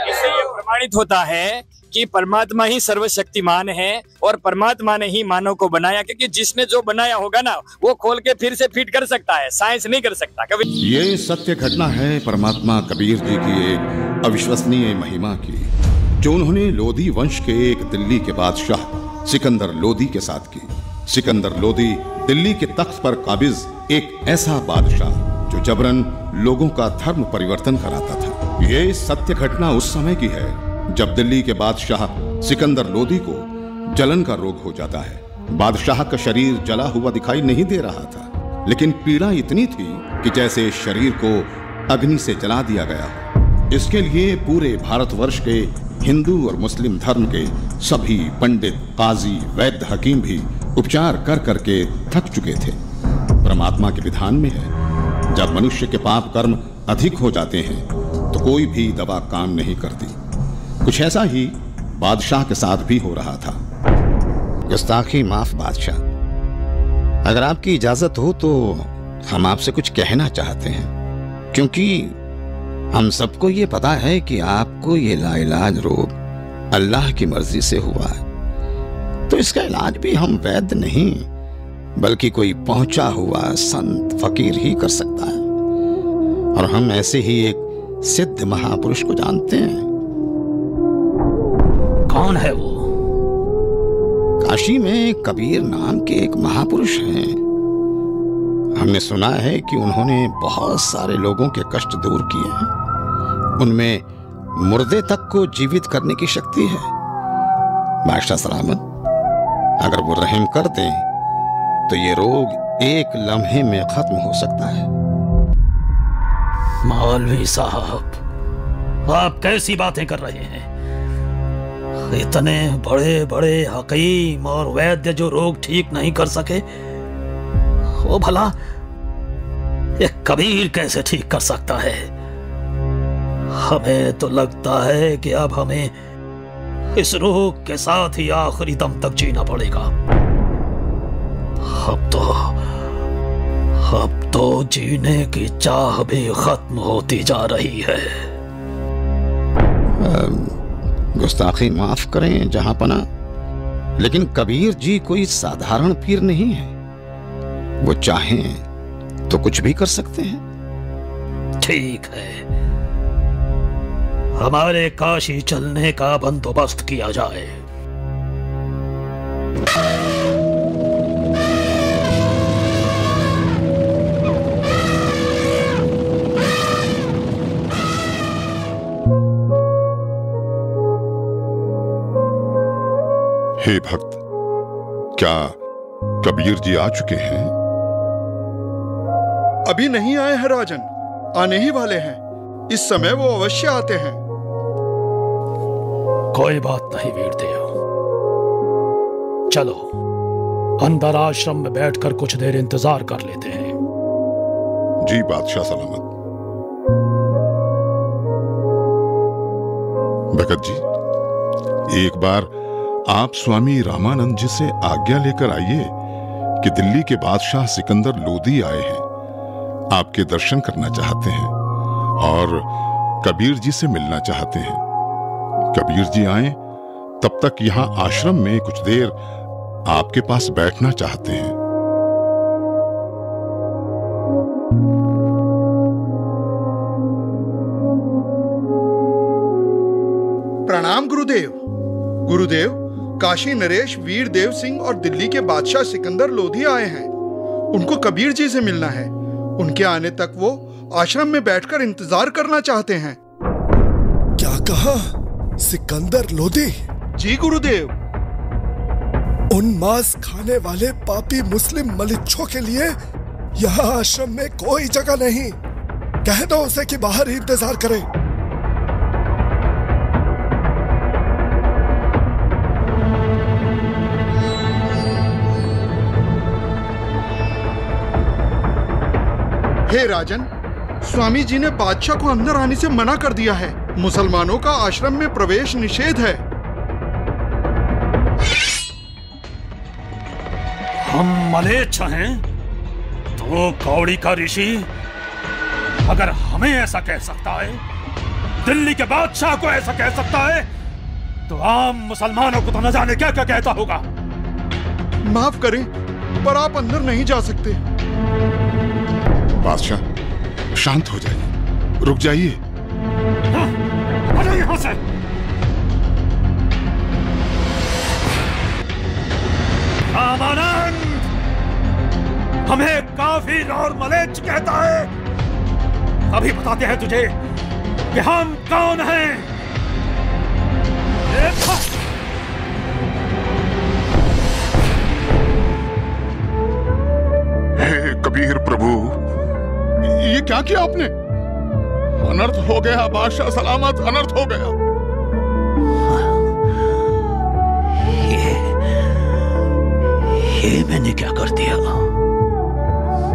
इससे ये प्रमाणित होता है कि परमात्मा ही सर्वशक्तिमान है और परमात्मा ने ही मानव को बनाया, क्योंकि जिसने जो बनाया होगा ना वो खोल के फिर से फिट कर सकता है, साइंस नहीं कर सकता कभी। ये सत्य घटना है परमात्मा कबीर जी की एक अविश्वसनीय महिमा की, जो उन्होंने लोधी वंश के एक दिल्ली के बादशाह सिकंदर लोधी के साथ की। सिकंदर लोधी दिल्ली के तख्त पर काबिज एक ऐसा बादशाह जो जबरन लोगों का धर्म परिवर्तन कराता था। ये सत्य घटना उस समय की है जब दिल्ली के बादशाह सिकंदर लोधी को जलन का रोग हो जाता है। बादशाह का शरीर जला हुआ दिखाई नहीं दे रहा था, लेकिन पीड़ा इतनी थी कि जैसे शरीर को अग्नि से जला दिया गया हो। इसके लिए पूरे भारतवर्ष के हिंदू और मुस्लिम धर्म के सभी पंडित, काजी, वैद्य, हकीम भी उपचार कर करके थक चुके थे। परमात्मा के विधान में है, जब मनुष्य के पाप कर्म अधिक हो जाते हैं तो कोई भी दवा काम नहीं करती। कुछ ऐसा ही बादशाह के साथ भी हो रहा था। गुस्ताखी माफ बादशाह, अगर आपकी इजाजत हो तो हम आपसे कुछ कहना चाहते हैं, क्योंकि हम सबको ये पता है कि आपको ये लाइलाज रोग अल्लाह की मर्जी से हुआ है, तो इसका इलाज भी हम वैद्य नहीं बल्कि कोई पहुंचा हुआ संत फकीर ही कर सकता है। और हम ऐसे ही एक सिद्ध महापुरुष को जानते हैं। कौन है वो? काशी में कबीर नाम के एक महापुरुष हैं। हमने सुना है कि उन्होंने बहुत सारे लोगों के कष्ट दूर किए हैं। उनमें मुर्दे तक को जीवित करने की शक्ति है। बादशाह सलामत, अगर वो रहम कर दें तो ये रोग एक लम्हे में खत्म हो सकता है। मौलवी साहब, आप कैसी बातें कर रहे हैं? इतने बड़े बड़े हकीम और वैद्य जो रोग ठीक नहीं कर सके, वो भला एक कबीर कैसे ठीक कर सकता है? हमें तो लगता है कि अब हमें इस रोग के साथ ही आखिरी दम तक जीना पड़ेगा। अब तो जीने की चाह भी खत्म होती जा रही है। गुस्ताखी माफ करें जहां पना, लेकिन कबीर जी कोई साधारण पीर नहीं है। वो चाहें तो कुछ भी कर सकते हैं। ठीक है, हमारे काशी चलने का बंदोबस्त किया जाए। हे भक्त, क्या कबीर जी आ चुके हैं? अभी नहीं आए हैं राजन, आने ही वाले हैं। इस समय वो अवश्य आते हैं। कोई बात नहीं वीरदेव, चलो अंदर आश्रम में बैठकर कुछ देर इंतजार कर लेते हैं। जी बादशाह सलामत। भगत जी, एक बार आप स्वामी रामानंद जी से आज्ञा लेकर आइए कि दिल्ली के बादशाह सिकंदर लोधी आए हैं, आपके दर्शन करना चाहते हैं और कबीर जी से मिलना चाहते हैं। कबीर जी आए तब तक यहाँ आश्रम में कुछ देर आपके पास बैठना चाहते हैं। गुरुदेव, काशी नरेश, वीर देव सिंह और दिल्ली के बादशाह सिकंदर लोधी आए हैं। उनको कबीर जी से मिलना है। उनके आने तक वो आश्रम में बैठकर इंतजार करना चाहते हैं। क्या कहा? सिकंदर लोधी? जी गुरुदेव। उन मांस खाने वाले पापी मुस्लिम मलिच्छों के लिए यहाँ आश्रम में कोई जगह नहीं। कह दो उसे कि बाहर ही इंतजार करे। हे राजन, स्वामी जी ने बादशाह को अंदर आने से मना कर दिया है। मुसलमानों का आश्रम में प्रवेश निषेध है। हम मलेच्छ हैं तो कौड़ी का ऋषि अगर हमें ऐसा कह सकता है, दिल्ली के बादशाह को ऐसा कह सकता है, तो आम मुसलमानों को तो न जाने क्या क्या कहता होगा। माफ करें, पर आप अंदर नहीं जा सकते। बादशाह शांत हो जाइए, रुक जाइए। हटो यहां से। रामानंद हमें काफिर और मलेच्छ कहता है। अभी बताते हैं तुझे कि हम कौन हैं। हे कबीर प्रभु, ये क्या किया आपने? अनर्थ हो गया बादशाह, सलामत अनर्थ हो गया। ये मैंने क्या कर दिया?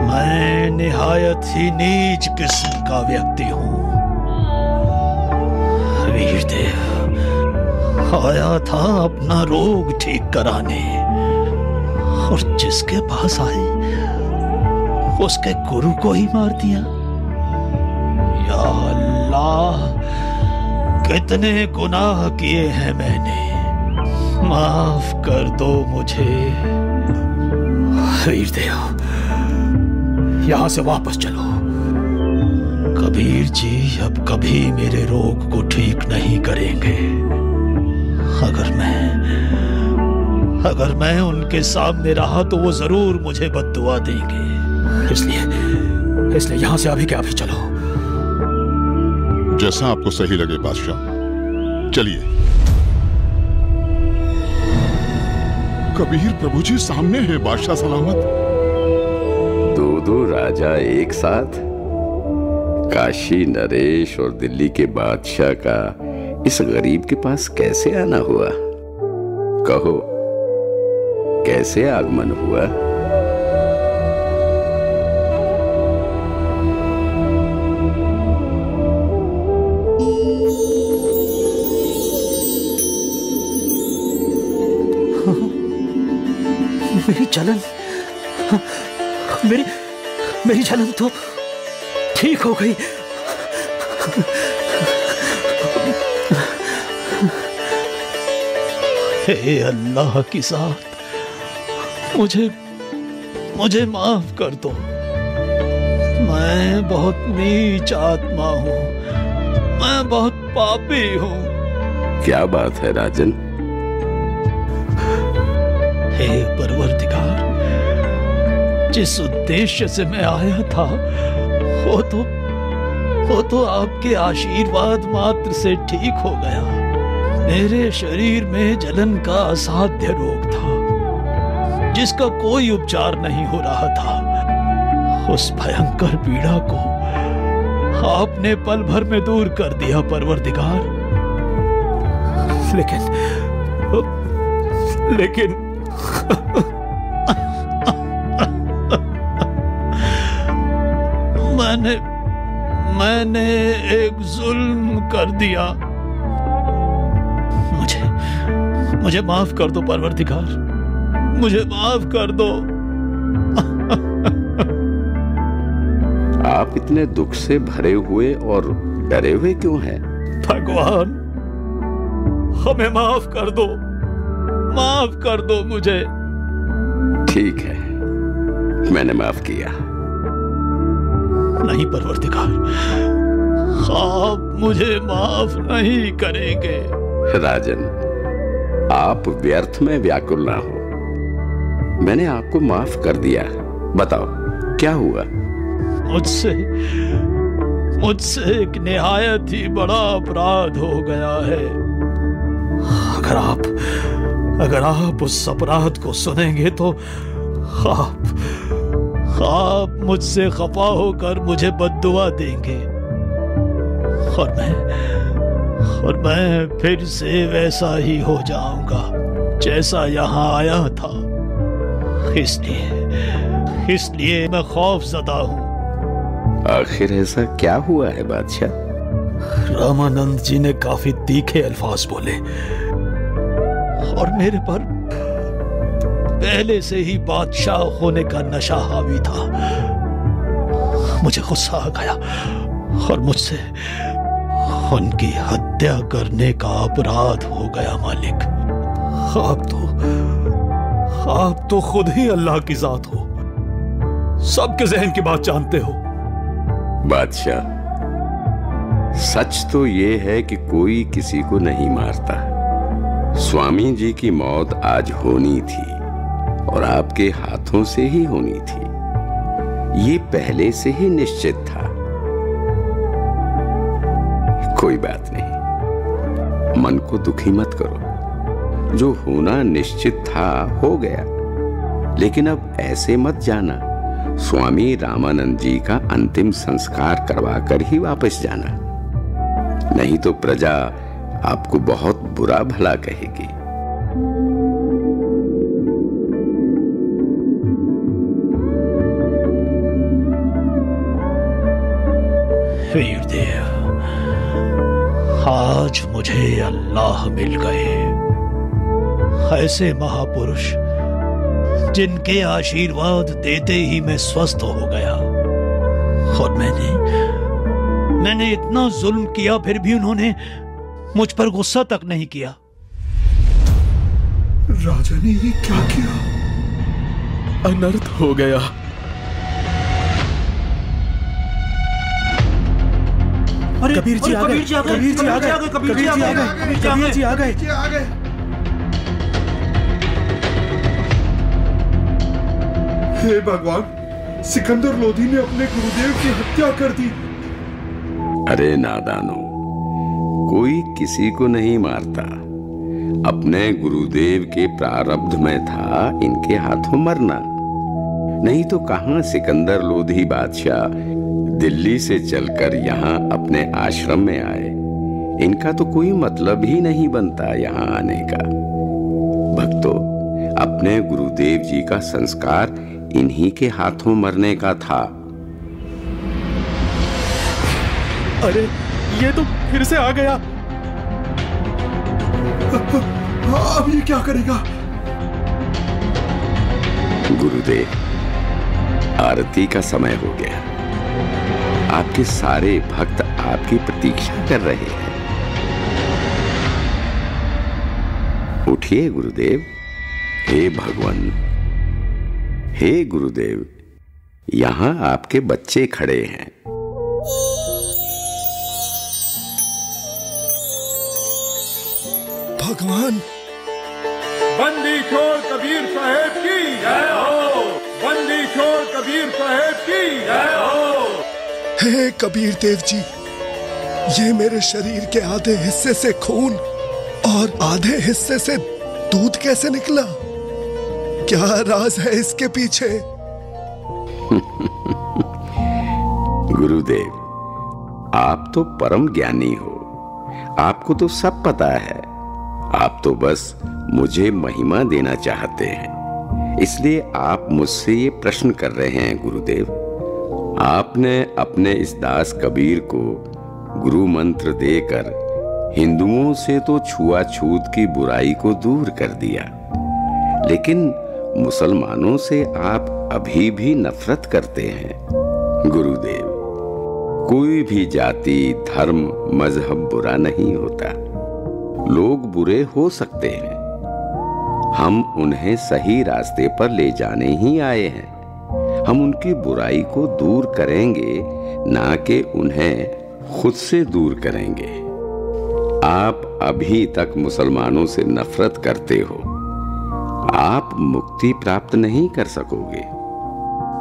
मैं निहायत ही नीच किस्म का व्यक्ति हूँ। वीरदेव आया था अपना रोग ठीक कराने, और जिसके पास आए उसके गुरु को ही मार दिया। या अल्लाह, कितने गुनाह किए हैं मैंने, माफ कर दो मुझे। वीरदेव यहां से वापस चलो। कबीर जी अब कभी मेरे रोग को ठीक नहीं करेंगे। अगर मैं उनके सामने रहा तो वो जरूर मुझे बद्दुआ देंगे। इसलिए यहां से अभी के अभी चलो। जैसा आपको सही लगे बादशाह, चलिए। कबीर प्रभु जी सामने है, बादशाह सलामत। दो राजा एक साथ? काशी नरेश और दिल्ली के बादशाह का इस गरीब के पास कैसे आना हुआ? कहो, कैसे आगमन हुआ? मेरी जलन, मेरी जलन तो ठीक हो गई। हे अल्लाह की ज़ात, मुझे माफ कर दो। मैं बहुत नीच आत्मा हूँ, मैं बहुत पापी हूँ। क्या बात है राजन? हे परवरदिगार, जिस उद्देश्य से मैं आया था वो तो आपके आशीर्वाद मात्र से ठीक हो गया। मेरे शरीर में जलन का असाध्य रोग था, जिसका कोई उपचार नहीं हो रहा था। उस भयंकर पीड़ा को आपने पल भर में दूर कर दिया परवरदिगार। लेकिन मैंने एक जुल्म कर दिया। मुझे माफ कर दो परवरदिगार, मुझे माफ कर दो। आप इतने दुख से भरे हुए और डरे हुए क्यों हैं? भगवान, हमें माफ कर दो, माफ कर दो मुझे। ठीक है, मैंने माफ किया। नहीं परवरदिगार, आप मुझे माफ नहीं करेंगे। राजन, आप व्यर्थ में व्याकुल ना हो। मैंने आपको माफ कर दिया। बताओ क्या हुआ? मुझसे एक निहायत ही बड़ा अपराध हो गया है। अगर आप उस अपराध को सुनेंगे तो आप मुझसे खफा होकर मुझे बद्दुआ देंगे और मैं फिर से वैसा ही हो जाऊंगा जैसा यहाँ आया था। इसलिए मैं खौफजदा हूँ। आखिर ऐसा क्या हुआ है बादशाह? रामानंद जी ने काफी तीखे अल्फाज बोले और मेरे पर पहले से ही बादशाह होने का नशा हावी था। मुझे गुस्सा आ गया और मुझसे उनकी हत्या करने का अपराध हो गया। मालिक, आप तो खुद ही अल्लाह की जात हो, सबके जहन की बात जानते हो। बादशाह, सच तो ये है कि कोई किसी को नहीं मारता। स्वामी जी की मौत आज होनी थी और आपके हाथों से ही होनी थी। ये पहले से ही निश्चित था। कोई बात नहीं, मन को दुखी मत करो। जो होना निश्चित था हो गया। लेकिन अब ऐसे मत जाना, स्वामी रामानंद जी का अंतिम संस्कार करवाकर ही वापस जाना, नहीं तो प्रजा आपको बहुत बुरा भला कहेगी। वीरदेव, आज मुझे अल्लाह मिल गए, ऐसे महापुरुष जिनके आशीर्वाद देते ही मैं स्वस्थ हो गया। और मैंने इतना जुल्म किया, फिर भी उन्होंने मुझ पर गुस्सा तक नहीं किया। राजा ने ये क्या किया? अनर्थ हो गया। कबीर जी आ गए, कबीर जी आ गए, कबीर जी आ गए, कबीर जी आ गए। हे भगवान, सिकंदर लोधी ने अपने गुरुदेव की हत्या कर दी। अरे नादानो, कोई किसी को नहीं मारता। अपने गुरुदेव के प्रारब्ध में था इनके हाथों मरना। नहीं तो कहां सिकंदर लोधी बादशाह दिल्ली से चलकर यहाँ अपने आश्रम में आए। इनका तो कोई मतलब ही नहीं बनता यहाँ आने का। भक्तों, अपने गुरुदेव जी का संस्कार इन्हीं के हाथों मरने का था। अरे ये तो फिर से आ गया। अब ये क्या करेगा? गुरुदेव, आरती का समय हो गया। आपके सारे भक्त आपकी प्रतीक्षा कर रहे हैं। उठिए गुरुदेव। हे भगवान, हे गुरुदेव, यहाँ आपके बच्चे खड़े हैं। भगवान, बंदी छोड़ कबीर साहेब की जय हो। बंदी छोड़ कबीर साहेब की जय हो। हे कबीर देव जी, ये मेरे शरीर के आधे हिस्से से खून और आधे हिस्से से दूध कैसे निकला? क्या राज है इसके पीछे? गुरुदेव, आप तो परम ज्ञानी हो, आपको तो सब पता है। आप तो बस मुझे महिमा देना चाहते हैं, इसलिए आप मुझसे ये प्रश्न कर रहे हैं। गुरुदेव, आपने अपने इस दास कबीर को गुरु मंत्र देकर हिंदुओं से तो छुआछूत की बुराई को दूर कर दिया, लेकिन मुसलमानों से आप अभी भी नफरत करते हैं। गुरुदेव, कोई भी जाति, धर्म, मजहब बुरा नहीं होता। लोग बुरे हो सकते हैं, हम उन्हें सही रास्ते पर ले जाने ही आए हैं। हम उनकी बुराई को दूर करेंगे, ना कि उन्हें खुद से दूर करेंगे। आप अभी तक मुसलमानों से नफरत करते हो, आप मुक्ति प्राप्त नहीं कर सकोगे।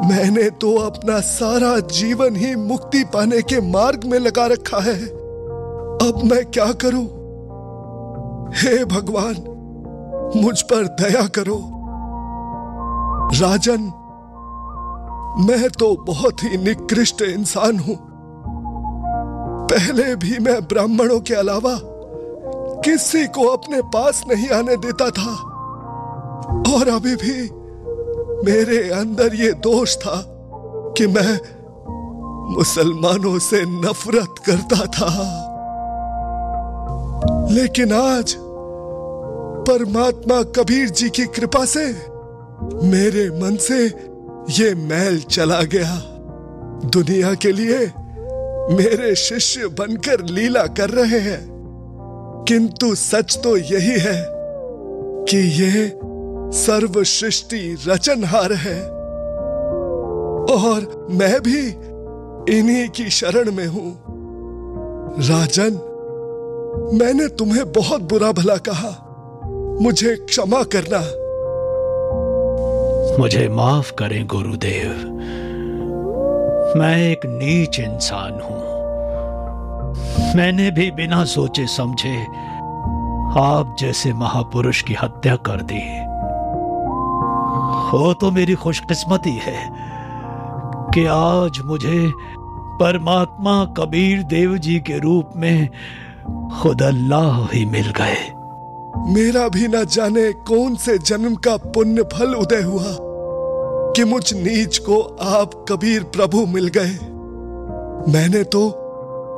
मैंने तो अपना सारा जीवन ही मुक्ति पाने के मार्ग में लगा रखा है। अब मैं क्या करूं? हे भगवान, मुझ पर दया करो। राजन, मैं तो बहुत ही निकृष्ट इंसान हूं। पहले भी मैं ब्राह्मणों के अलावा किसी को अपने पास नहीं आने देता था, और अभी भी मेरे अंदर ये दोष था कि मैं मुसलमानों से नफरत करता था। लेकिन आज परमात्मा कबीर जी की कृपा से मेरे मन से ये मैल चला गया। दुनिया के लिए मेरे शिष्य बनकर लीला कर रहे हैं, किंतु सच तो यही है कि ये सर्व सृष्टि रचनहार है, और मैं भी इन्हीं की शरण में हूं। राजन, मैंने तुम्हें बहुत बुरा भला कहा, मुझे क्षमा करना। मुझे माफ करें गुरुदेव, मैं एक नीच इंसान हूं। मैंने भी बिना सोचे समझे आप जैसे महापुरुष की हत्या कर दी। हो तो मेरी खुशकिस्मती है कि आज मुझे परमात्मा कबीर देव जी के रूप में खुद अल्लाह ही मिल गए। मेरा भी न जाने कौन से जन्म का पुण्य फल उदय हुआ कि मुझ नीच को आप कबीर प्रभु मिल गए। मैंने तो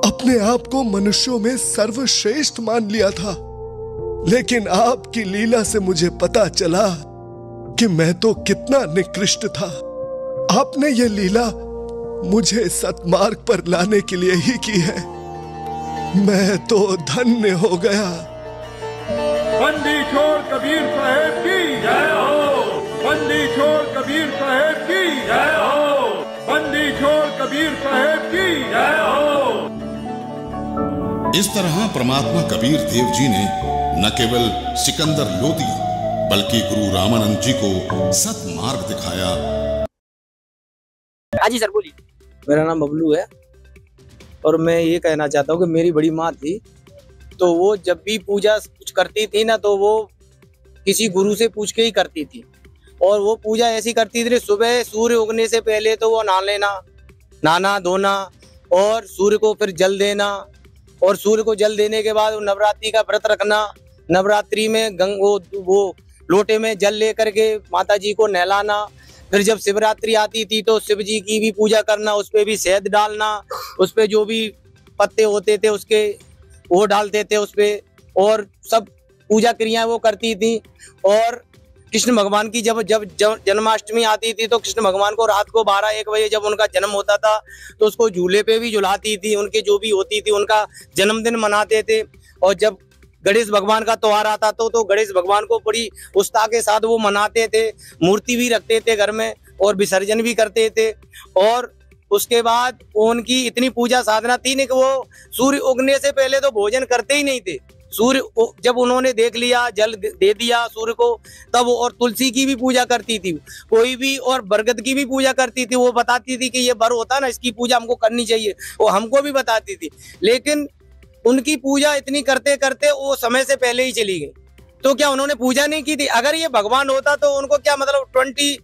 अपने आप को मनुष्यों में सर्वश्रेष्ठ मान लिया था, लेकिन आपकी लीला से मुझे पता चला कि मैं तो कितना निकृष्ट था। आपने ये लीला मुझे सतमार्ग पर लाने के लिए ही की है। मैं तो धन्य हो गया। बंदी छोड़ कबीर साहेब की जय हो। बंदी छोड़ कबीर साहेब की जय हो। बंदी छोड़ कबीर साहेब की जय हो। इस तरह परमात्मा कबीर देव जी ने न केवल सिकंदर लोदी बल्कि गुरु रामानंद जी को सतमार्ग दिखाया। हाजी सर बोलिए। मेरा नाम बबलू है और मैं ये कहना चाहता हूँ कि मेरी बड़ी माँ थी, तो वो जब भी पूजा कुछ करती थी ना, तो वो किसी गुरु से पूछ के ही करती थी। और वो पूजा ऐसी करती थी, सुबह सूर्य उगने से पहले तो वो नहाना धोना और सूर्य को फिर जल देना, और सूर्य को जल देने के बाद नवरात्रि का व्रत रखना। नवरात्रि में वो लोटे में जल लेकर के माता जी को नहलाना। फिर जब शिवरात्रि आती थी तो शिव जी की भी पूजा करना, उस पे भी शहद डालना, उस पे जो भी पत्ते होते थे उसके वो डालते थे उस पे, और सब पूजा क्रियाएं वो करती थी। और कृष्ण भगवान की जब जन्माष्टमी आती थी तो कृष्ण भगवान को रात को 12-1 बजे जब उनका जन्म होता था तो उसको झूले पे भी झुलाती थी। उनके जो भी होती थी उनका जन्मदिन मनाते थे। और जब गणेश भगवान का त्योहार आता तो गणेश भगवान को बड़ी उत्साह के साथ वो मनाते थे। मूर्ति भी रखते थे घर में और विसर्जन भी करते थे। और उसके बाद उनकी इतनी पूजा साधना थी कि वो सूर्य उगने से पहले तो भोजन करते ही नहीं थे। सूर्य जब उन्होंने देख लिया, जल दे दिया सूर्य को, तब और तुलसी की भी पूजा करती थी कोई भी, और बरगद की भी पूजा करती थी। वो बताती थी कि ये बर होता ना, इसकी पूजा हमको करनी चाहिए, वो हमको भी बताती थी। लेकिन उनकी पूजा इतनी करते करते वो समय से पहले ही चली गई। तो क्या उन्होंने पूजा नहीं की थी? अगर ये भगवान होता तो उनको क्या मतलब 24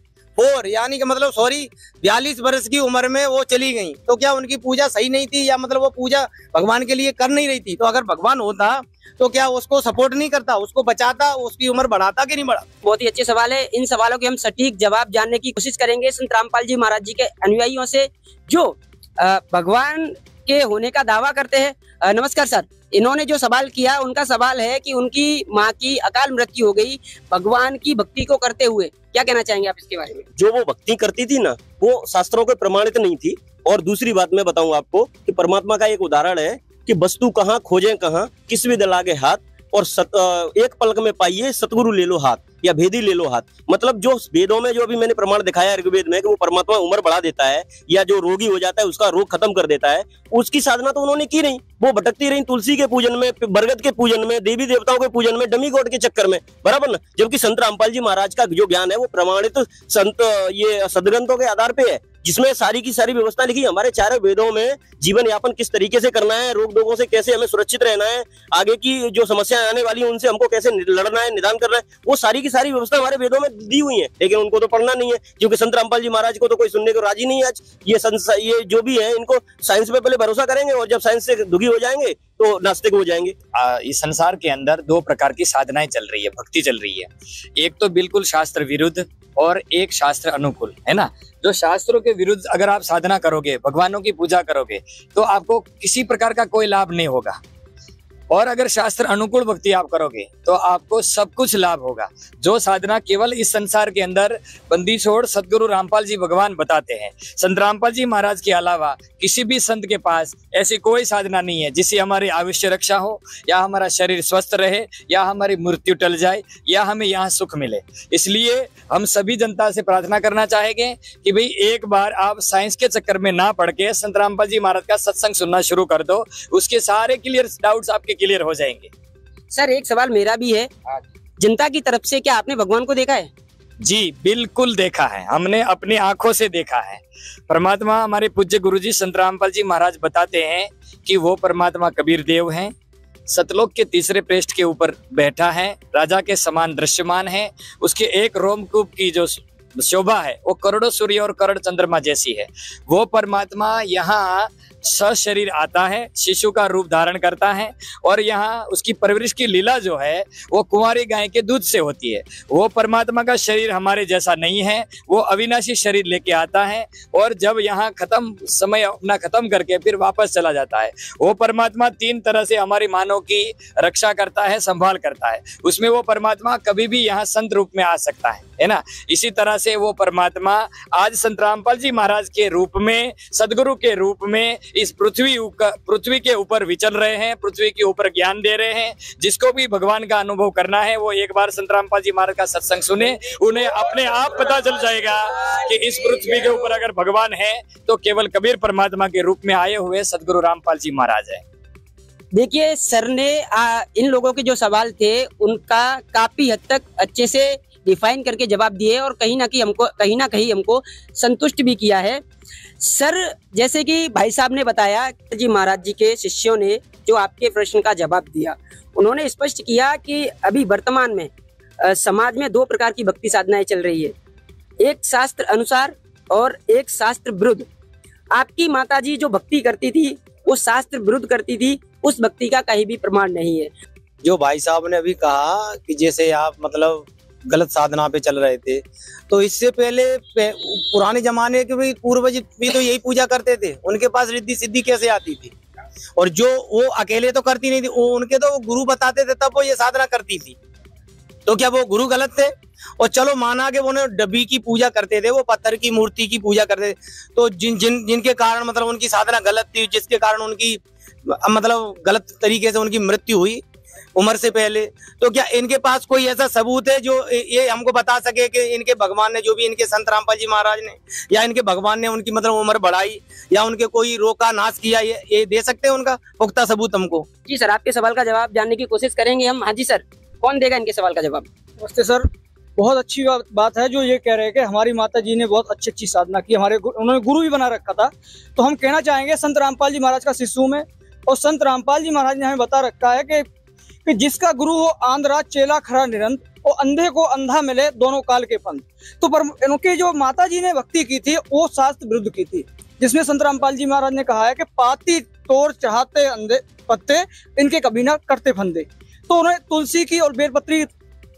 यानी कि मतलब 42 वर्ष की उम्र में वो चली गई, तो क्या उनकी पूजा सही नहीं थी, या मतलब वो पूजा भगवान के लिए कर नहीं रही थी? तो अगर भगवान होता तो क्या उसको सपोर्ट नहीं करता, उसको बचाता, उसकी उम्र बढ़ाता कि नहीं बढ़ाता? बहुत ही अच्छे सवाल है। इन सवालों के हम सटीक जवाब जानने की कोशिश करेंगे संत रामपाल जी महाराज जी के अनुयायियों से, जो भगवान के होने का दावा करते हैं। नमस्कार सर, इन्होंने जो सवाल किया उनका सवाल है कि उनकी माँ की अकाल मृत्यु हो गई भगवान की भक्ति को करते हुए, क्या कहना चाहेंगे आप इसके बारे में? जो वो भक्ति करती थी ना, वो शास्त्रों के प्रमाणित नहीं थी। और दूसरी बात मैं बताऊं आपको कि परमात्मा का एक उदाहरण है कि वस्तु कहाँ खोजें कहाँ, किस विद लागे हाथ, और एक पलक में पाइए सतगुरु ले लो हाथ, या भेदी ले लो हाथ। मतलब जो वेदों में जो अभी मैंने प्रमाण दिखाया ऋग्वेद में कि वो परमात्मा उम्र बढ़ा देता है या जो रोगी हो जाता है उसका रोग खत्म कर देता है, उसकी साधना तो उन्होंने की नहीं। वो भटकती रही तुलसी के पूजन में, बरगद के पूजन में, देवी देवताओं के पूजन में, डमी गॉड के चक्कर में, बराबर ना। जबकि संत रामपाल जी महाराज का जो ज्ञान है वो प्रमाणित संत ये सदग्रंथों के आधार पे है, जिसमें सारी की सारी व्यवस्था लिखी। हमारे चारों वेदों में जीवन यापन किस तरीके से करना है, रोग दोगों से कैसे हमें सुरक्षित रहना है, आगे की जो समस्याएं आने वाली है उनसे हमको कैसे लड़ना है, निदान करना है, वो सारी की सारी व्यवस्था हमारे वेदों में दी हुई है। लेकिन उनको तो पढ़ना नहीं है, क्योंकि संत रामपाल जी महाराज को तो कोई सुनने को राजी नहीं है आज। ये जो भी है इनको साइंस पे पहले भरोसा करेंगे और जब साइंस से दुखी हो जाएंगे तो नास्तिक हो जाएंगे। इस संसार के अंदर दो प्रकार की साधनाएं चल रही है, भक्ति चल रही है। एक तो बिल्कुल शास्त्र विरुद्ध और एक शास्त्र अनुकूल, है ना। जो शास्त्रों के विरुद्ध अगर आप साधना करोगे, भगवानों की पूजा करोगे, तो आपको किसी प्रकार का कोई लाभ नहीं होगा। और अगर शास्त्र अनुकूल भक्ति आप करोगे तो आपको सब कुछ लाभ होगा। जो साधना केवल इस संसार के अंदर बंदी छोड़ सदगुरु रामपाल जी भगवान बताते हैं। संत रामपाल जी महाराज के अलावा किसी भी संत के पास ऐसी कोई साधना नहीं है जिससे हमारी आयुष्य रक्षा हो, या हमारा शरीर स्वस्थ रहे, या हमारी मृत्यु टल जाए, या हमें यहाँ सुख मिले। इसलिए हम सभी जनता से प्रार्थना करना चाहेंगे कि भाई एक बार आप साइंस के चक्कर में ना पड़ के संत रामपाल जी महाराज का सत्संग सुनना शुरू कर दो, उसके सारे क्लियर डाउट्स आपके क्लियर हो जाएंगे। सर एक सवाल मेरा भी है, जनता की तरफ से, क्या आपने भगवान को देखा है? जी बिल्कुल देखा है, हमने अपनी आंखों से देखा है। परमात्मा हमारे पूज्य गुरुजी संत रामपाल जी महाराज बताते हैं कि वो परमात्मा कबीर देव हैं, सतलोक के तीसरे पृष्ठ के ऊपर बैठा है, राजा के समान दृश्यमान है। उसके एक रोमकूप की जो शोभा है वो करोड़ों सूर्य और करोड़ चंद्रमा जैसी है। वो परमात्मा यहाँ सशरीर आता है, शिशु का रूप धारण करता है, और यहाँ उसकी परवरिश की लीला जो है वो कुंवारी गाय के दूध से होती है। वो परमात्मा का शरीर हमारे जैसा नहीं है, वो अविनाशी शरीर लेके आता है, और जब यहाँ समय अपना खत्म करके फिर वापस चला जाता है। वो परमात्मा तीन तरह से हमारी मानव की रक्षा करता है, संभाल करता है। उसमें वो परमात्मा कभी भी यहाँ संत रूप में आ सकता है ना। इसी तरह से वो परमात्मा आज संत रामपाल जी महाराज के रूप में, सदगुरु के रूप में इस पृथ्वी के ऊपर विचल रहे हैं, पृथ्वी के ऊपर ज्ञान दे रहे हैं। जिसको भी भगवान का अनुभव करना है वो एक बार संत रामपाल जी महाराज का सत्संग सुने, उन्हें अपने आप पता चल जाएगा कि इस पृथ्वी के ऊपर अगर भगवान है तो केवल कबीर परमात्मा के रूप में आए हुए सदगुरु रामपाल जी महाराज है। देखिए सर ने इन लोगों के जो सवाल थे उनका काफी हद तक अच्छे से डिफाइन करके जवाब दिए, और कहीं ना कहीं हमको संतुष्ट भी किया है। सर जैसे कि भाई साहब ने बताया जी महाराज जी के शिष्यों ने जो आपके प्रश्न का जवाब दिया, उन्होंने स्पष्ट किया कि अभी वर्तमान में समाज में दो प्रकार की भक्ति साधनाएं चल रही है, एक शास्त्र अनुसार और एक शास्त्र विरुद्ध। आपकी माताजी जो भक्ति करती थी वो शास्त्र विरुद्ध करती थी, उस भक्ति का कहीं भी प्रमाण नहीं है। जो भाई साहब ने अभी कहा कि जैसे आप मतलब गलत साधना पे चल रहे थे, तो इससे पहले पुराने जमाने के भी पूर्वज भी तो यही पूजा करते थे, उनके पास रिद्धि सिद्धि कैसे आती थी? और जो वो अकेले तो करती नहीं थी, वो उनके तो वो गुरु बताते थे तब वो ये साधना करती थी। तो क्या वो गुरु गलत थे? और चलो माना कि वो डब्बी की पूजा करते थे, वो पत्थर की मूर्ति की पूजा करते थे, तो जिनके कारण मतलब उनकी साधना गलत थी, जिसके कारण उनकी मतलब गलत तरीके से उनकी मृत्यु हुई उम्र से पहले, तो क्या इनके पास कोई ऐसा सबूत है जो ये हमको बता सके कि इनके भगवान ने, जो भी इनके संत रामपाल जी महाराज ने या इनके भगवान ने उनकी मतलब उम्र बढ़ाई या उनके कोई रोग का नाश किया, ये दे सकते हैं उनका पुख्ता सबूत हमको? जी सर, आपके सवाल का जवाब जानने की कोशिश करेंगे हम। हाँ जी सर, कौन देगा इनके सवाल का जवाब? नमस्ते सर, बहुत अच्छी बात है जो ये कह रहे हैं कि हमारी माता जी ने बहुत अच्छी साधना की, उन्होंने गुरु भी बना रखा था। तो हम कहना चाहेंगे संत रामपाल जी महाराज का शिष्य में, और संत रामपाल जी महाराज ने हमें बता रखा है कि जिसका गुरु हो आंध्रा चेला खरा निरंत, और अंधे को अंधा मिले दोनों काल के पंथ। तो पर इनके जो माता जी ने भक्ति की थी वो शास्त्र विरुद्ध की थी, जिसमें संत रामपाल जी महाराज ने कहा है कि पाती तोड़ चाहते अंधे पत्ते, इनके कभी ना करते फंदे। तो उन्होंने तुलसी की और बेलपत्री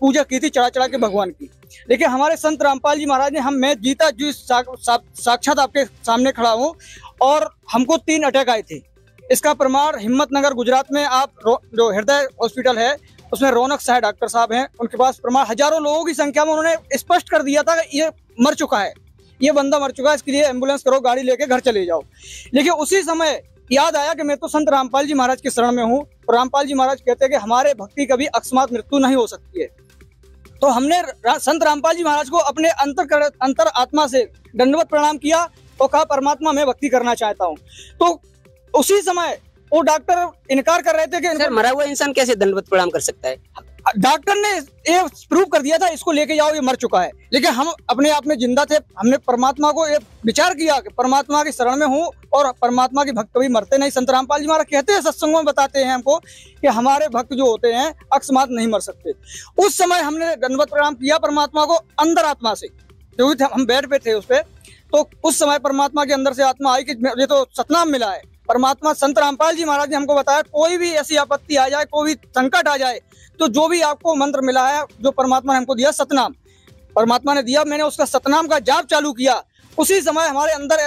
पूजा की थी चढ़ा चढ़ा के भगवान की। लेकिन हमारे संत रामपाल जी महाराज ने, मैं जीता जी साक्षात आपके सामने खड़ा हूँ, और हमको 3 अटैक आए थे। इसका प्रमाण हिम्मतनगर गुजरात में आप जो हृदय हॉस्पिटल है उसमें रौनक शाह डॉक्टर साहब हैं, उनके पास प्रमाण हजारों लोगों की संख्या में उन्होंने स्पष्ट कर दिया था कि ये मर चुका है, ये बंदा मर चुका है, इसके लिए एम्बुलेंस करो, गाड़ी लेके घर चले जाओ। लेकिन उसी समय याद आया कि मैं तो संत रामपाल जी महाराज के शरण में हूँ, रामपाल जी महाराज कहते हैं कि हमारे भक्त की कभी अकस्मात मृत्यु नहीं हो सकती है। तो हमने संत रामपाल जी महाराज को अपने अंतर आत्मा से दंडवत प्रणाम किया और कहा परमात्मा मैं भक्ति करना चाहता हूँ। तो उसी समय वो डॉक्टर इनकार कर रहे थे कि सर मरा हुआ इंसान कैसे दंडवत प्रणाम कर सकता है? डॉक्टर ने ये प्रूव कर दिया था इसको लेके जाओ ये मर चुका है, लेकिन हम अपने आप में जिंदा थे। हमने परमात्मा को ये विचार किया कि परमात्मा की शरण में हूँ और परमात्मा के भक्त कभी मरते नहीं। संत रामपाल जी महाराज कहते हैं, सत्संगों में बताते हैं हमको कि हमारे भक्त जो होते हैं अकस्मात नहीं मर सकते। उस समय हमने दंडवत प्रणाम किया परमात्मा को अंदर आत्मा से, क्योंकि हम बेड पे थे उस पे। तो उस समय परमात्मा के अंदर से आत्मा आई कि ये तो सतनाम मिला है। परमात्मा संत रामपाल जी महाराज ने हमको बताया कोई भी ऐसी आपत्ति आ जाए, कोई भी संकट आ जाए, तो जो भी आपको मंत्र मिला है जो परमात्मा ने हमको दिया सतनाम परमात्मा ने दिया, मैंने उसका सतनाम का जाप चालू किया। उसी समय हमारे अंदर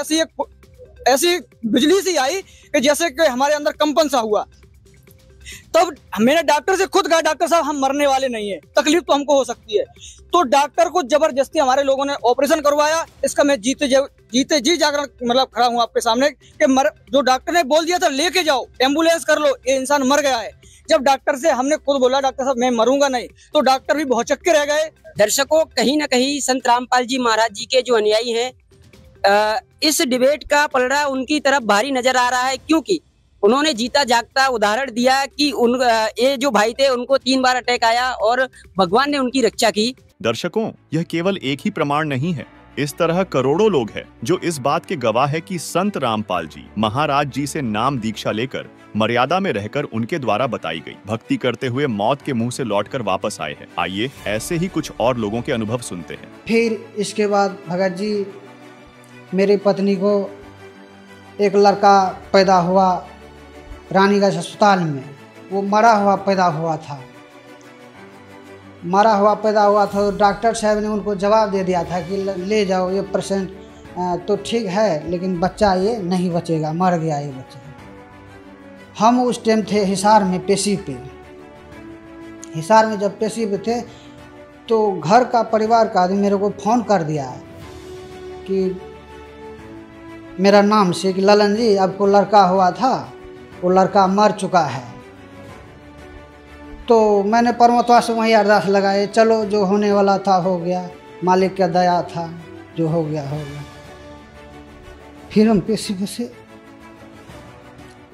ऐसी बिजली सी आई कि जैसे कि हमारे अंदर कंपन सा हुआ। तब मैंने डॉक्टर से खुद कहा डॉक्टर साहब हम मरने वाले नहीं है, तकलीफ तो हमको हो सकती है। तो डॉक्टर को जबरदस्ती हमारे लोगों ने ऑपरेशन करवाया। इसका मैं जीते जी जाकर मतलब खड़ा हूँ आपके सामने कि जो डॉक्टर ने बोल दिया था लेके जाओ एम्बुलेंस कर लो, ये इंसान मर गया है। जब डॉक्टर से हमने खुद बोला डॉक्टर साहब मैं मरूंगा नहीं, तो डॉक्टर भी बहुत चक्के रह गए। दर्शकों, कहीं ना कहीं संत रामपाल जी महाराज जी के जो अनुयायी हैं, इस डिबेट का पलड़ा उनकी तरफ भारी नजर आ रहा है, क्योंकि उन्होंने जीता जागता उदाहरण दिया कि ये जो भाई थे उनको 3 बार अटैक आया और भगवान ने उनकी रक्षा की। दर्शकों, यह केवल एक ही प्रमाण नहीं है, इस तरह करोड़ों लोग हैं जो इस बात के गवाह है कि संत रामपाल जी महाराज जी से नाम दीक्षा लेकर मर्यादा में रहकर उनके द्वारा बताई गई भक्ति करते हुए मौत के मुंह से लौटकर वापस आए हैं। आइए ऐसे ही कुछ और लोगों के अनुभव सुनते हैं। फिर इसके बाद भगत जी मेरी पत्नी को एक लड़का पैदा हुआ रानीगंज अस्पताल में। वो मरा हुआ पैदा हुआ था तो डॉक्टर साहब ने उनको जवाब दे दिया था कि ले जाओ ये पेशेंट तो ठीक है, लेकिन बच्चा ये नहीं बचेगा, मर गया ये बच्चा। हम उस टाइम थे हिसार में पेशी पे। हिसार में जब पेशी पे थे तो घर का परिवार का आदमी मेरे को फ़ोन कर दिया कि मेरा नाम से कि ललन जी आपको लड़का हुआ था, वो लड़का मर चुका है। तो मैंने परमात्मा से वहीं अरदास लगाए, चलो जो होने वाला था हो गया, मालिक का दया था, जो हो गया हो गया। फिर हम पेशी से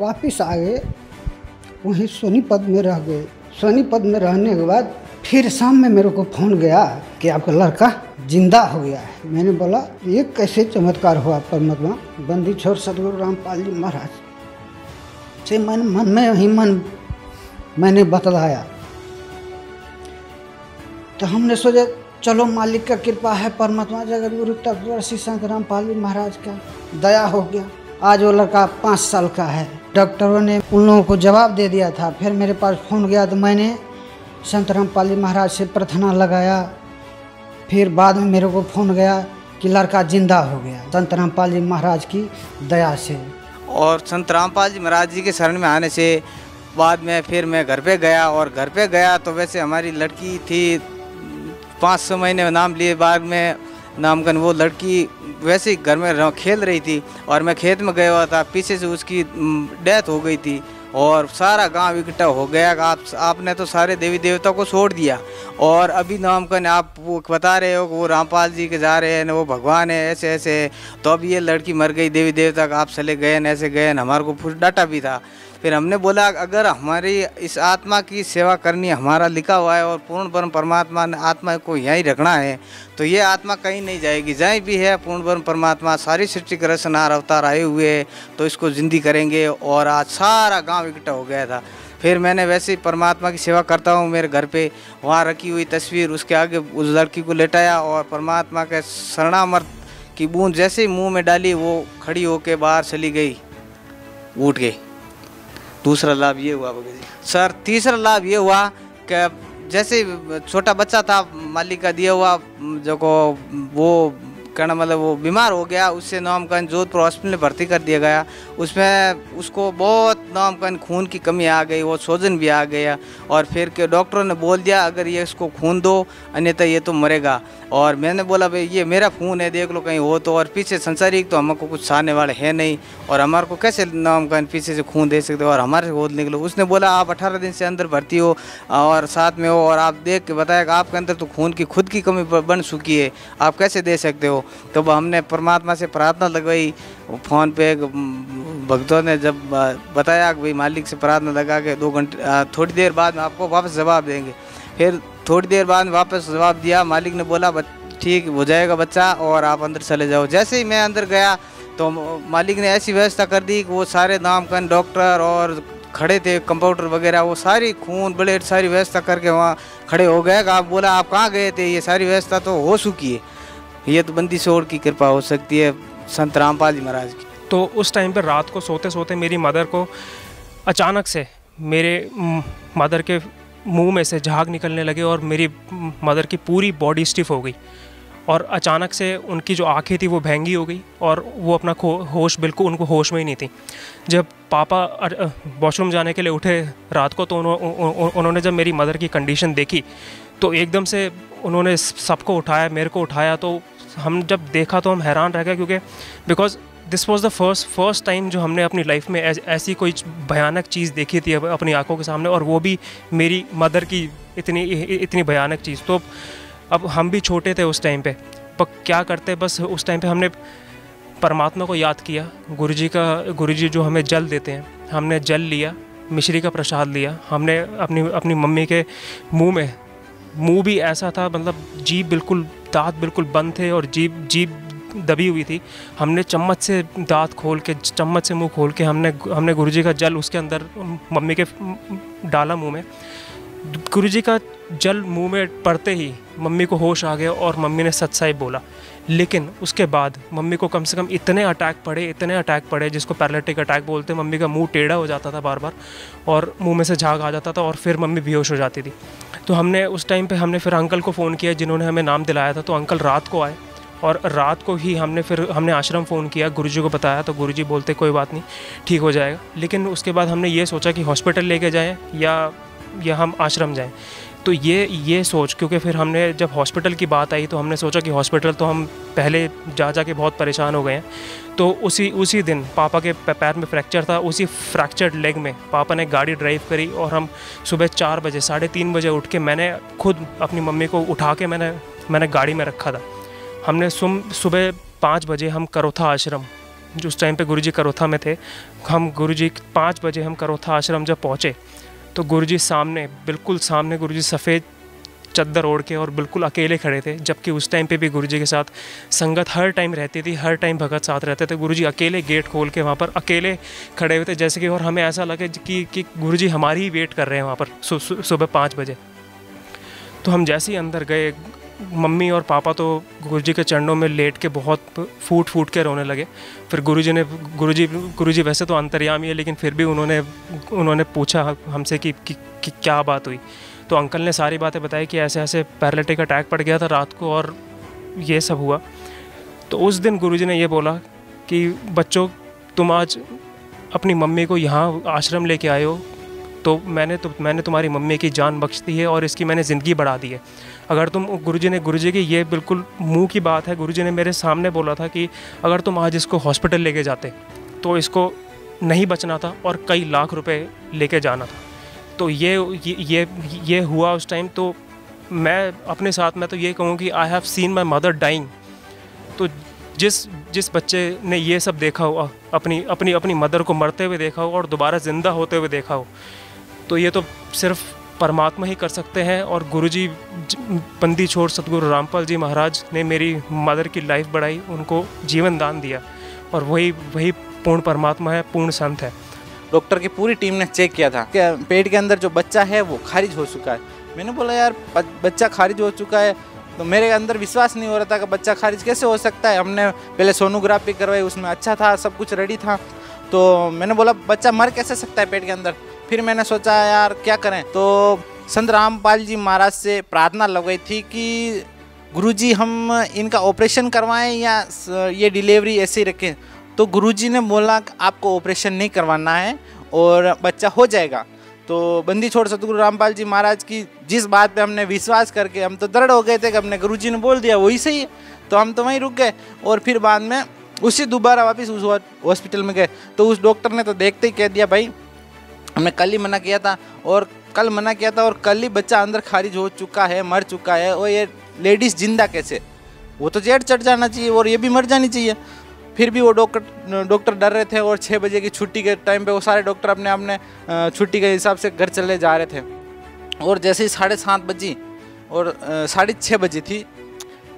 वापिस आ गए, वहीं सोनीपत में रह गए। सोनीपत में रहने के बाद फिर शाम में मेरे को फ़ोन गया कि आपका लड़का जिंदा हो गया है। मैंने बोला ये कैसे चमत्कार हुआ परमात्मा। बंदी छोड़ सतगुरु रामपाल जी महाराज से मन में मैंने बतलाया। तो हमने सोचा चलो मालिक का कृपा है, परमात्मा जगत गुरु तत्वदर्शी संत रामपाल जी महाराज का दया हो गया। आज वो लड़का 5 साल का है। डॉक्टरों ने उन लोगों को जवाब दे दिया था। फिर मेरे पास फ़ोन गया तो मैंने संत रामपाल जी महाराज से प्रार्थना लगाया। फिर बाद में मेरे को फ़ोन गया कि लड़का जिंदा हो गया संत रामपाल जी महाराज की दया से। और संत रामपाल जी महाराज जी के शरण में आने से बाद में फिर मैं घर पे गया। और घर पे गया तो वैसे हमारी लड़की थी 5-6 महीने में नाम लिए। बाद में नामकन वो लड़की वैसे ही घर में खेल रही थी और मैं खेत में गया हुआ था। पीछे से उसकी डेथ हो गई थी और सारा गांव इकट्ठा हो गया। आपने तो सारे देवी देवता को छोड़ दिया और अभी नामकन आप वो बता रहे हो कि वो रामपाल जी के जा रहे हैं, वो भगवान है, ऐसे ऐसे। तो अब ये लड़की मर गई, देवी देवता का आप चले गए न, ऐसे गए न। हमारे को कुछ डाटा भी था। फिर हमने बोला अगर हमारी इस आत्मा की सेवा करनी हमारा लिखा हुआ है और पूर्ण ब्रह्म परमात्मा ने आत्मा को यहीं रखना है तो ये आत्मा कहीं नहीं जाएगी। जहाँ भी है पूर्ण ब्रह्म परमात्मा सारी सृष्टि के रचनार अवतार आए हुए हैं तो इसको जिंदी करेंगे। और आज सारा गांव इकट्ठा हो गया था। फिर मैंने वैसे ही परमात्मा की सेवा करता हूँ मेरे घर पे, वहाँ रखी हुई तस्वीर उसके आगे उस लड़की को लेटाया और परमात्मा के शरणामृत की बूंद जैसे ही मुँह में डाली वो खड़ी होके बाहर चली गई उठ के। दूसरा लाभ ये हुआ सर। तीसरा लाभ ये हुआ कि जैसे छोटा बच्चा था मालिक का दिया हुआ जो को वो कहना मतलब वो बीमार हो गया, उससे नामकन जोधपुर हॉस्पिटल में भर्ती कर दिया गया। उसमें उसको बहुत नामकन खून की कमी आ गई, वो सोजन भी आ गया और फिर के डॉक्टरों ने बोल दिया अगर ये इसको खून दो अन्यथा ये तो मरेगा। और मैंने बोला भाई ये मेरा खून है, देख लो कहीं हो तो, और पीछे संसारिक तो हमको कुछ सामने वाले है नहीं और हमारे को कैसे नामकन पीछे से खून दे सकते हो और हमारे से गोद निकलो। उसने बोला आप 18 दिन से अंदर भर्ती हो और साथ में हो और आप देख के बताया कि आपके अंदर तो खून की खुद की कमी बन चुकी है, आप कैसे दे सकते हो। तो हमने परमात्मा से प्रार्थना लगवाई, फ़ोन पे भक्तों ने जब बताया कि भाई मालिक से प्रार्थना लगा के 2 घंटे थोड़ी देर बाद में आपको वापस जवाब देंगे। फिर थोड़ी देर बाद वापस जवाब दिया, मालिक ने बोला ठीक हो जाएगा बच्चा और आप अंदर चले जाओ। जैसे ही मैं अंदर गया तो मालिक ने ऐसी व्यवस्था कर दी कि वो सारे नामकन डॉक्टर और खड़े थे कंपाउंडर वगैरह, वो सारी खून ब्लेड सारी व्यवस्था करके वहाँ खड़े हो गए। आप बोला आप कहाँ गए थे, ये सारी व्यवस्था तो हो चुकी है, ये तो बंदी छोड़ की कृपा हो सकती है संत रामपाल जी महाराज की। तो उस टाइम पर रात को सोते सोते मेरी मदर को अचानक से मेरे मदर के मुंह में से झाग निकलने लगे और मेरी मदर की पूरी बॉडी स्टिफ हो गई और अचानक से उनकी जो आंखें थी वो भैंगी हो गई और वो अपना होश बिल्कुल उनको होश में ही नहीं थी। जब पापा वॉशरूम जाने के लिए उठे रात को तो उन्होंने जब मेरी मदर की कंडीशन देखी तो एकदम से उन्होंने सबको उठाया, मेरे को उठाया। तो हम जब देखा तो हम हैरान रह गए क्योंकि because this was the first time जो हमने अपनी लाइफ में ऐसी कोई भयानक चीज़ देखी थी अपनी आंखों के सामने, और वो भी मेरी मदर की इतनी भयानक चीज़। तो अब हम भी छोटे थे उस टाइम पे, पर क्या करते, बस उस टाइम पे हमने परमात्मा को याद किया, गुरुजी जो हमें जल देते हैं, हमने जल लिया, मिश्री का प्रसाद लिया। हमने अपनी मम्मी के मुंह भी ऐसा था, मतलब जीभ बिल्कुल, दांत बिल्कुल बंद थे और जीभ दबी हुई थी। हमने चम्मच से दांत खोल के, चम्मच से मुंह खोल के हमने गुरुजी का जल उसके अंदर मम्मी के डाला मुंह में। गुरुजी का जल मुंह में पड़ते ही मम्मी को होश आ गया और मम्मी ने सच्चाई बोला। लेकिन उसके बाद मम्मी को कम से कम इतने अटैक पड़े जिसको पैरालिटिक अटैक बोलते हैं। मम्मी का मुंह टेढ़ा हो जाता था बार बार और मुंह में से झाग आ जाता था और फिर मम्मी बेहोश हो जाती थी। तो हमने उस टाइम पे हमने फिर अंकल को फ़ोन किया जिन्होंने हमें नाम दिलाया था। तो अंकल रात को आए और रात को ही हमने आश्रम फ़ोन किया, गुरुजी को बताया तो गुरुजी बोलते कोई बात नहीं, ठीक हो जाएगा। लेकिन उसके बाद हमने ये सोचा कि हॉस्पिटल लेके जाएँ या हम आश्रम जाएं। तो ये सोच, क्योंकि फिर हमने जब हॉस्पिटल की बात आई तो हमने सोचा कि हॉस्पिटल तो हम पहले जा के बहुत परेशान हो गए हैं। तो उसी दिन पापा के पैर में फ्रैक्चर था, उसी फ्रैक्चर्ड लेग में पापा ने गाड़ी ड्राइव करी और हम सुबह 4 बजे 3:30 बजे उठ के मैंने खुद अपनी मम्मी को उठा के मैंने गाड़ी में रखा था। हमने सुबह 5 बजे हम करोथा आश्रम, जो उस टाइम पे गुरुजी करोथा में थे, हम गुरुजी 5 बजे हम करोथा आश्रम जब पहुँचे तो गुरुजी बिल्कुल सामने गुरुजी सफ़ेद चद्दर ओढ़ के और बिल्कुल अकेले खड़े थे। जबकि उस टाइम पे भी गुरुजी के साथ संगत हर टाइम रहती थी, हर टाइम भगत साथ रहते थे। गुरुजी अकेले गेट खोल के वहाँ पर अकेले खड़े हुए थे जैसे कि, और हमें ऐसा लगे कि गुरुजी हमारी ही वेट कर रहे हैं वहाँ पर सुबह 5 बजे। तो हम जैसे ही अंदर गए, मम्मी और पापा तो गुरुजी के चरणों में लेट के बहुत फूट के रोने लगे। फिर गुरुजी वैसे तो अंतर्यामी है, लेकिन फिर भी उन्होंने पूछा हमसे कि क्या बात हुई। तो अंकल ने सारी बातें बताई कि ऐसे ऐसे पैरालिटिक अटैक पड़ गया था रात को और ये सब हुआ। तो उस दिन गुरुजी ने ये बोला कि बच्चों, तुम आज अपनी मम्मी को यहाँ आश्रम लेके आए हो तो मैंने तुम्हारी मम्मी की जान बख्श दी है और इसकी मैंने ज़िंदगी बढ़ा दी है। अगर तुम, गुरुजी की ये बिल्कुल मुंह की बात है, गुरुजी ने मेरे सामने बोला था कि अगर तुम आज इसको हॉस्पिटल लेके जाते तो इसको नहीं बचना था और कई लाख रुपए लेके जाना था। तो ये हुआ उस टाइम। तो मैं अपने साथ में तो ये कहूँ कि I have seen my mother dying. तो जिस बच्चे ने ये सब देखा हो, अपनी मदर को मरते हुए देखा हो और दोबारा ज़िंदा होते हुए देखा हो, तो ये तो सिर्फ परमात्मा ही कर सकते हैं। और गुरुजी बंदी छोड़ सतगुरु रामपाल जी महाराज ने मेरी मदर की लाइफ बढ़ाई, उनको जीवन दान दिया, और वही पूर्ण परमात्मा है, पूर्ण संत है। डॉक्टर की पूरी टीम ने चेक किया था कि पेट के अंदर जो बच्चा है वो खारिज हो चुका है। मैंने बोला यार बच्चा खारिज हो चुका है, तो मेरे अंदर विश्वास नहीं हो रहा था कि बच्चा खारिज कैसे हो सकता है। हमने पहले सोनोग्राफी करवाई, उसमें अच्छा था, सब कुछ रेडी था। तो मैंने बोला बच्चा मर कैसे सकता है पेट के अंदर। फिर मैंने सोचा यार क्या करें, तो संत रामपाल जी महाराज से प्रार्थना लगाई थी कि गुरुजी हम इनका ऑपरेशन करवाएं या ये डिलीवरी ऐसे ही रखें। तो गुरुजी ने बोला कि आपको ऑपरेशन नहीं करवाना है और बच्चा हो जाएगा। तो बंदी छोड़ सतगुरु रामपाल जी महाराज की जिस बात पे हमने विश्वास करके हम तो दृढ़ हो गए थे कि हमने गुरुजी ने बोल दिया वही सही है, तो हम तो वहीं रुक गए। और फिर बाद में उसी दोबारा वापस उस हॉस्पिटल में गए तो उस डॉक्टर ने तो देखते ही कह दिया भाई हमने कल ही मना किया था और कल ही बच्चा अंदर खारिज हो चुका है, मर चुका है, और ये लेडीज़ जिंदा कैसे, वो तो जेड चढ़ जाना चाहिए और ये भी मर जानी चाहिए। फिर भी वो डॉक्टर डर रहे थे और 6 बजे की छुट्टी के टाइम पे वो सारे डॉक्टर अपने छुट्टी के हिसाब से घर चले जा रहे थे। और जैसे ही 7:30 बजी और 6:30 बजी थी,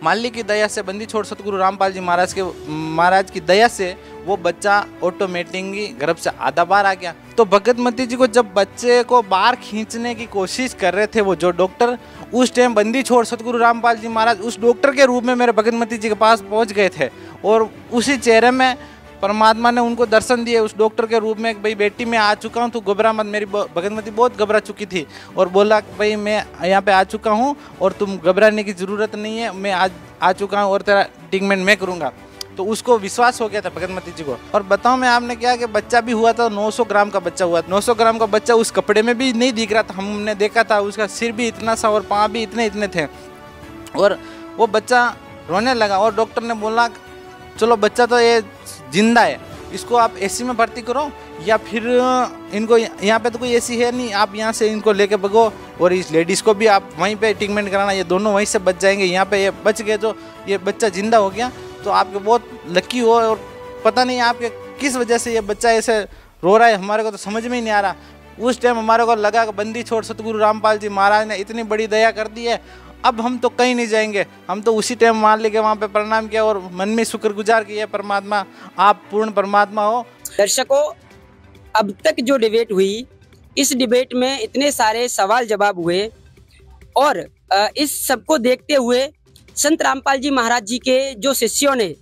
माली की दया से, बंदी छोड़ सतगुरु रामपाल जी महाराज की दया से वो बच्चा ऑटोमेटिकली गर्भ से आधा बाहर आ गया। तो भगतमती जी को जब बच्चे को बाहर खींचने की कोशिश कर रहे थे वो जो डॉक्टर, उस टाइम बंदी छोड़ सतगुरु रामपाल जी महाराज उस डॉक्टर के रूप में मेरे भगतमती जी के पास पहुंच गए थे और उसी चेहरे में परमात्मा ने उनको दर्शन दिए उस डॉक्टर के रूप में, भाई बेटी मैं आ चुका हूँ, तू घबरा मत। मेरी भगतमती बहुत घबरा चुकी थी और बोला भाई मैं यहाँ पे आ चुका हूँ और तुम घबराने की ज़रूरत नहीं है, मैं आज आ चुका हूँ और तेरा ट्रीटमेंट मैं करूँगा। तो उसको विश्वास हो गया था भगतमती जी को। और बताऊँ मैं आपने क्या कि बच्चा भी हुआ था, 900 ग्राम का बच्चा हुआ। 900 ग्राम का बच्चा उस कपड़े में भी नहीं दिख रहा था, हमने देखा था, उसका सिर भी इतना सा और पाँव भी इतने थे। और वो बच्चा रोने लगा और डॉक्टर ने बोला चलो बच्चा तो ये जिंदा है, इसको आप एसी में भर्ती करो या फिर इनको यहाँ पे तो कोई एसी है नहीं, आप यहाँ से इनको लेके भगो और इस लेडीज़ को भी आप वहीं पे ट्रीटमेंट कराना, ये दोनों वहीं से बच जाएंगे। यहाँ पे ये बच गए तो ये बच्चा जिंदा हो गया तो आपके बहुत लकी हो। और पता नहीं आपके किस वजह से ये बच्चा ऐसे रो रहा है, हमारे को तो समझ में ही नहीं आ रहा। उस टाइम हमारे को लगा कि बंदी छोड़ सतगुरु रामपाल जी महाराज ने इतनी बड़ी दया कर दी है, अब हम तो कहीं नहीं जाएंगे। हम तो उसी टाइम मान लेके वहाँ पे प्रणाम किया और मन में शुक्रगुजार किया, परमात्मा आप पूर्ण परमात्मा हो। दर्शकों, अब तक जो डिबेट हुई, इस डिबेट में इतने सारे सवाल जवाब हुए और इस सबको देखते हुए संत रामपाल जी महाराज जी के जो शिष्यों ने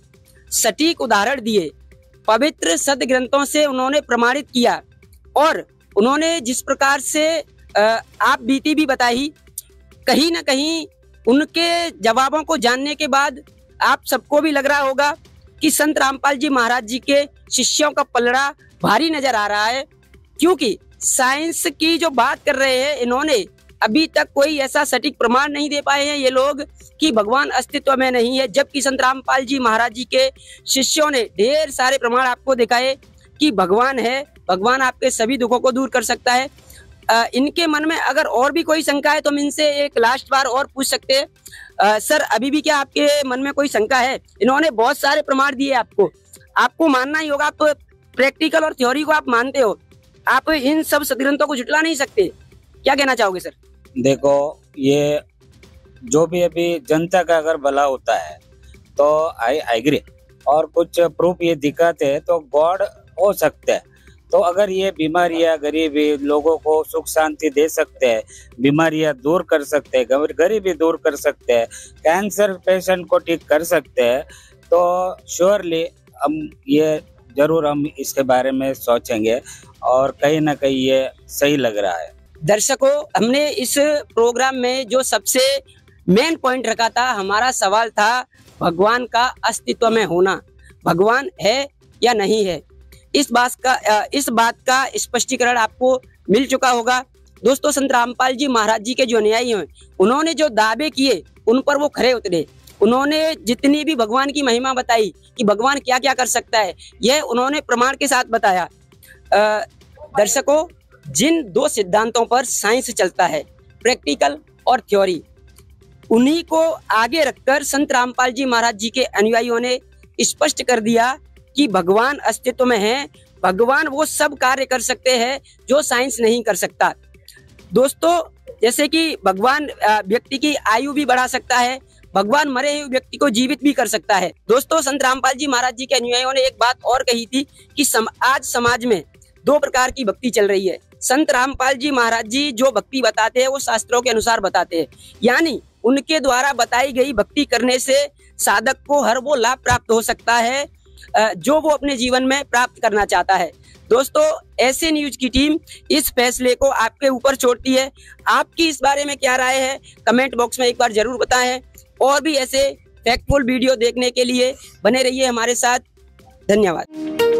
सटीक उदाहरण दिए, पवित्र सद ग्रंथों से उन्होंने प्रमाणित किया और उन्होंने जिस प्रकार से आप बीती भी बताई, कहीं ना कहीं उनके जवाबों को जानने के बाद आप सबको भी लग रहा होगा कि संत रामपाल जी महाराज जी के शिष्यों का पलड़ा भारी नजर आ रहा है, क्योंकि साइंस की जो बात कर रहे हैं इन्होंने अभी तक कोई ऐसा सटीक प्रमाण नहीं दे पाए हैं ये लोग कि भगवान अस्तित्व में नहीं है, जबकि संत रामपाल जी महाराज जी के शिष्यों ने ढेर सारे प्रमाण आपको दिखाए कि भगवान है, भगवान आपके सभी दुखों को दूर कर सकता है। इनके मन में अगर और भी कोई शंका है तो हम इनसे एक लास्ट बार और पूछ सकते हैं। सर, अभी भी क्या आपके मन में कोई शंका है? इन्होंने बहुत सारे प्रमाण दिए आपको मानना ही होगा। आप तो प्रैक्टिकल और थ्योरी को आप मानते हो, आप इन सब सदग्रंथों को झुटला नहीं सकते। क्या कहना चाहोगे सर? देखो, ये जो भी अभी जनता का अगर भला होता है तो आई एग्री, और कुछ प्रूफ ये दिखाते हैं तो गॉड हो सकते हैं। तो अगर ये बीमारियां गरीबी लोगों को सुख शांति दे सकते हैं, बीमारियां दूर कर सकते हैं, गरीबी दूर कर सकते हैं, कैंसर पेशेंट को ठीक कर सकते हैं, तो श्योरली हम इसके बारे में सोचेंगे और कहीं ना कहीं ये सही लग रहा है। दर्शकों, हमने इस प्रोग्राम में जो सबसे मेन पॉइंट रखा था, हमारा सवाल था भगवान का अस्तित्व में होना, भगवान है या नहीं है। इस बात का स्पष्टीकरण आपको मिल चुका होगा। दोस्तों, संत रामपाल जी महाराज जी के जो अनुयायी हैं, उन्होंने जो दावे किए उन पर वो खरे उतरे। उन्होंने जितनी भी भगवान की महिमा बताई कि भगवान क्या क्या कर सकता है, यह उन्होंने प्रमाण के साथ बताया। दर्शकों, जिन दो सिद्धांतों पर साइंस चलता है, प्रैक्टिकल और थ्योरी, उन्हीं को आगे रखकर संत रामपाल जी महाराज जी के अनुयायियों ने स्पष्ट कर दिया कि भगवान अस्तित्व में है, भगवान वो सब कार्य कर सकते हैं जो साइंस नहीं कर सकता। दोस्तों, जैसे कि भगवान व्यक्ति की आयु भी बढ़ा सकता है, भगवान मरे हुए व्यक्ति को जीवित भी कर सकता है। दोस्तों, संत रामपाल जी महाराज जी के अनुयायियों ने एक बात और कही थी कि आज समाज में दो प्रकार की भक्ति चल रही है। संत रामपाल जी महाराज जी जो भक्ति बताते हैं वो शास्त्रों के अनुसार बताते हैं, यानी उनके द्वारा बताई गई भक्ति करने से साधक को हर वो लाभ प्राप्त हो सकता है जो वो अपने जीवन में प्राप्त करना चाहता है। दोस्तों, ऐसे न्यूज की टीम इस फैसले को आपके ऊपर छोड़ती है। आपकी इस बारे में क्या राय है, कमेंट बॉक्स में एक बार जरूर बताएं और भी ऐसे फैक्टफुल वीडियो देखने के लिए बने रहिए हमारे साथ। धन्यवाद।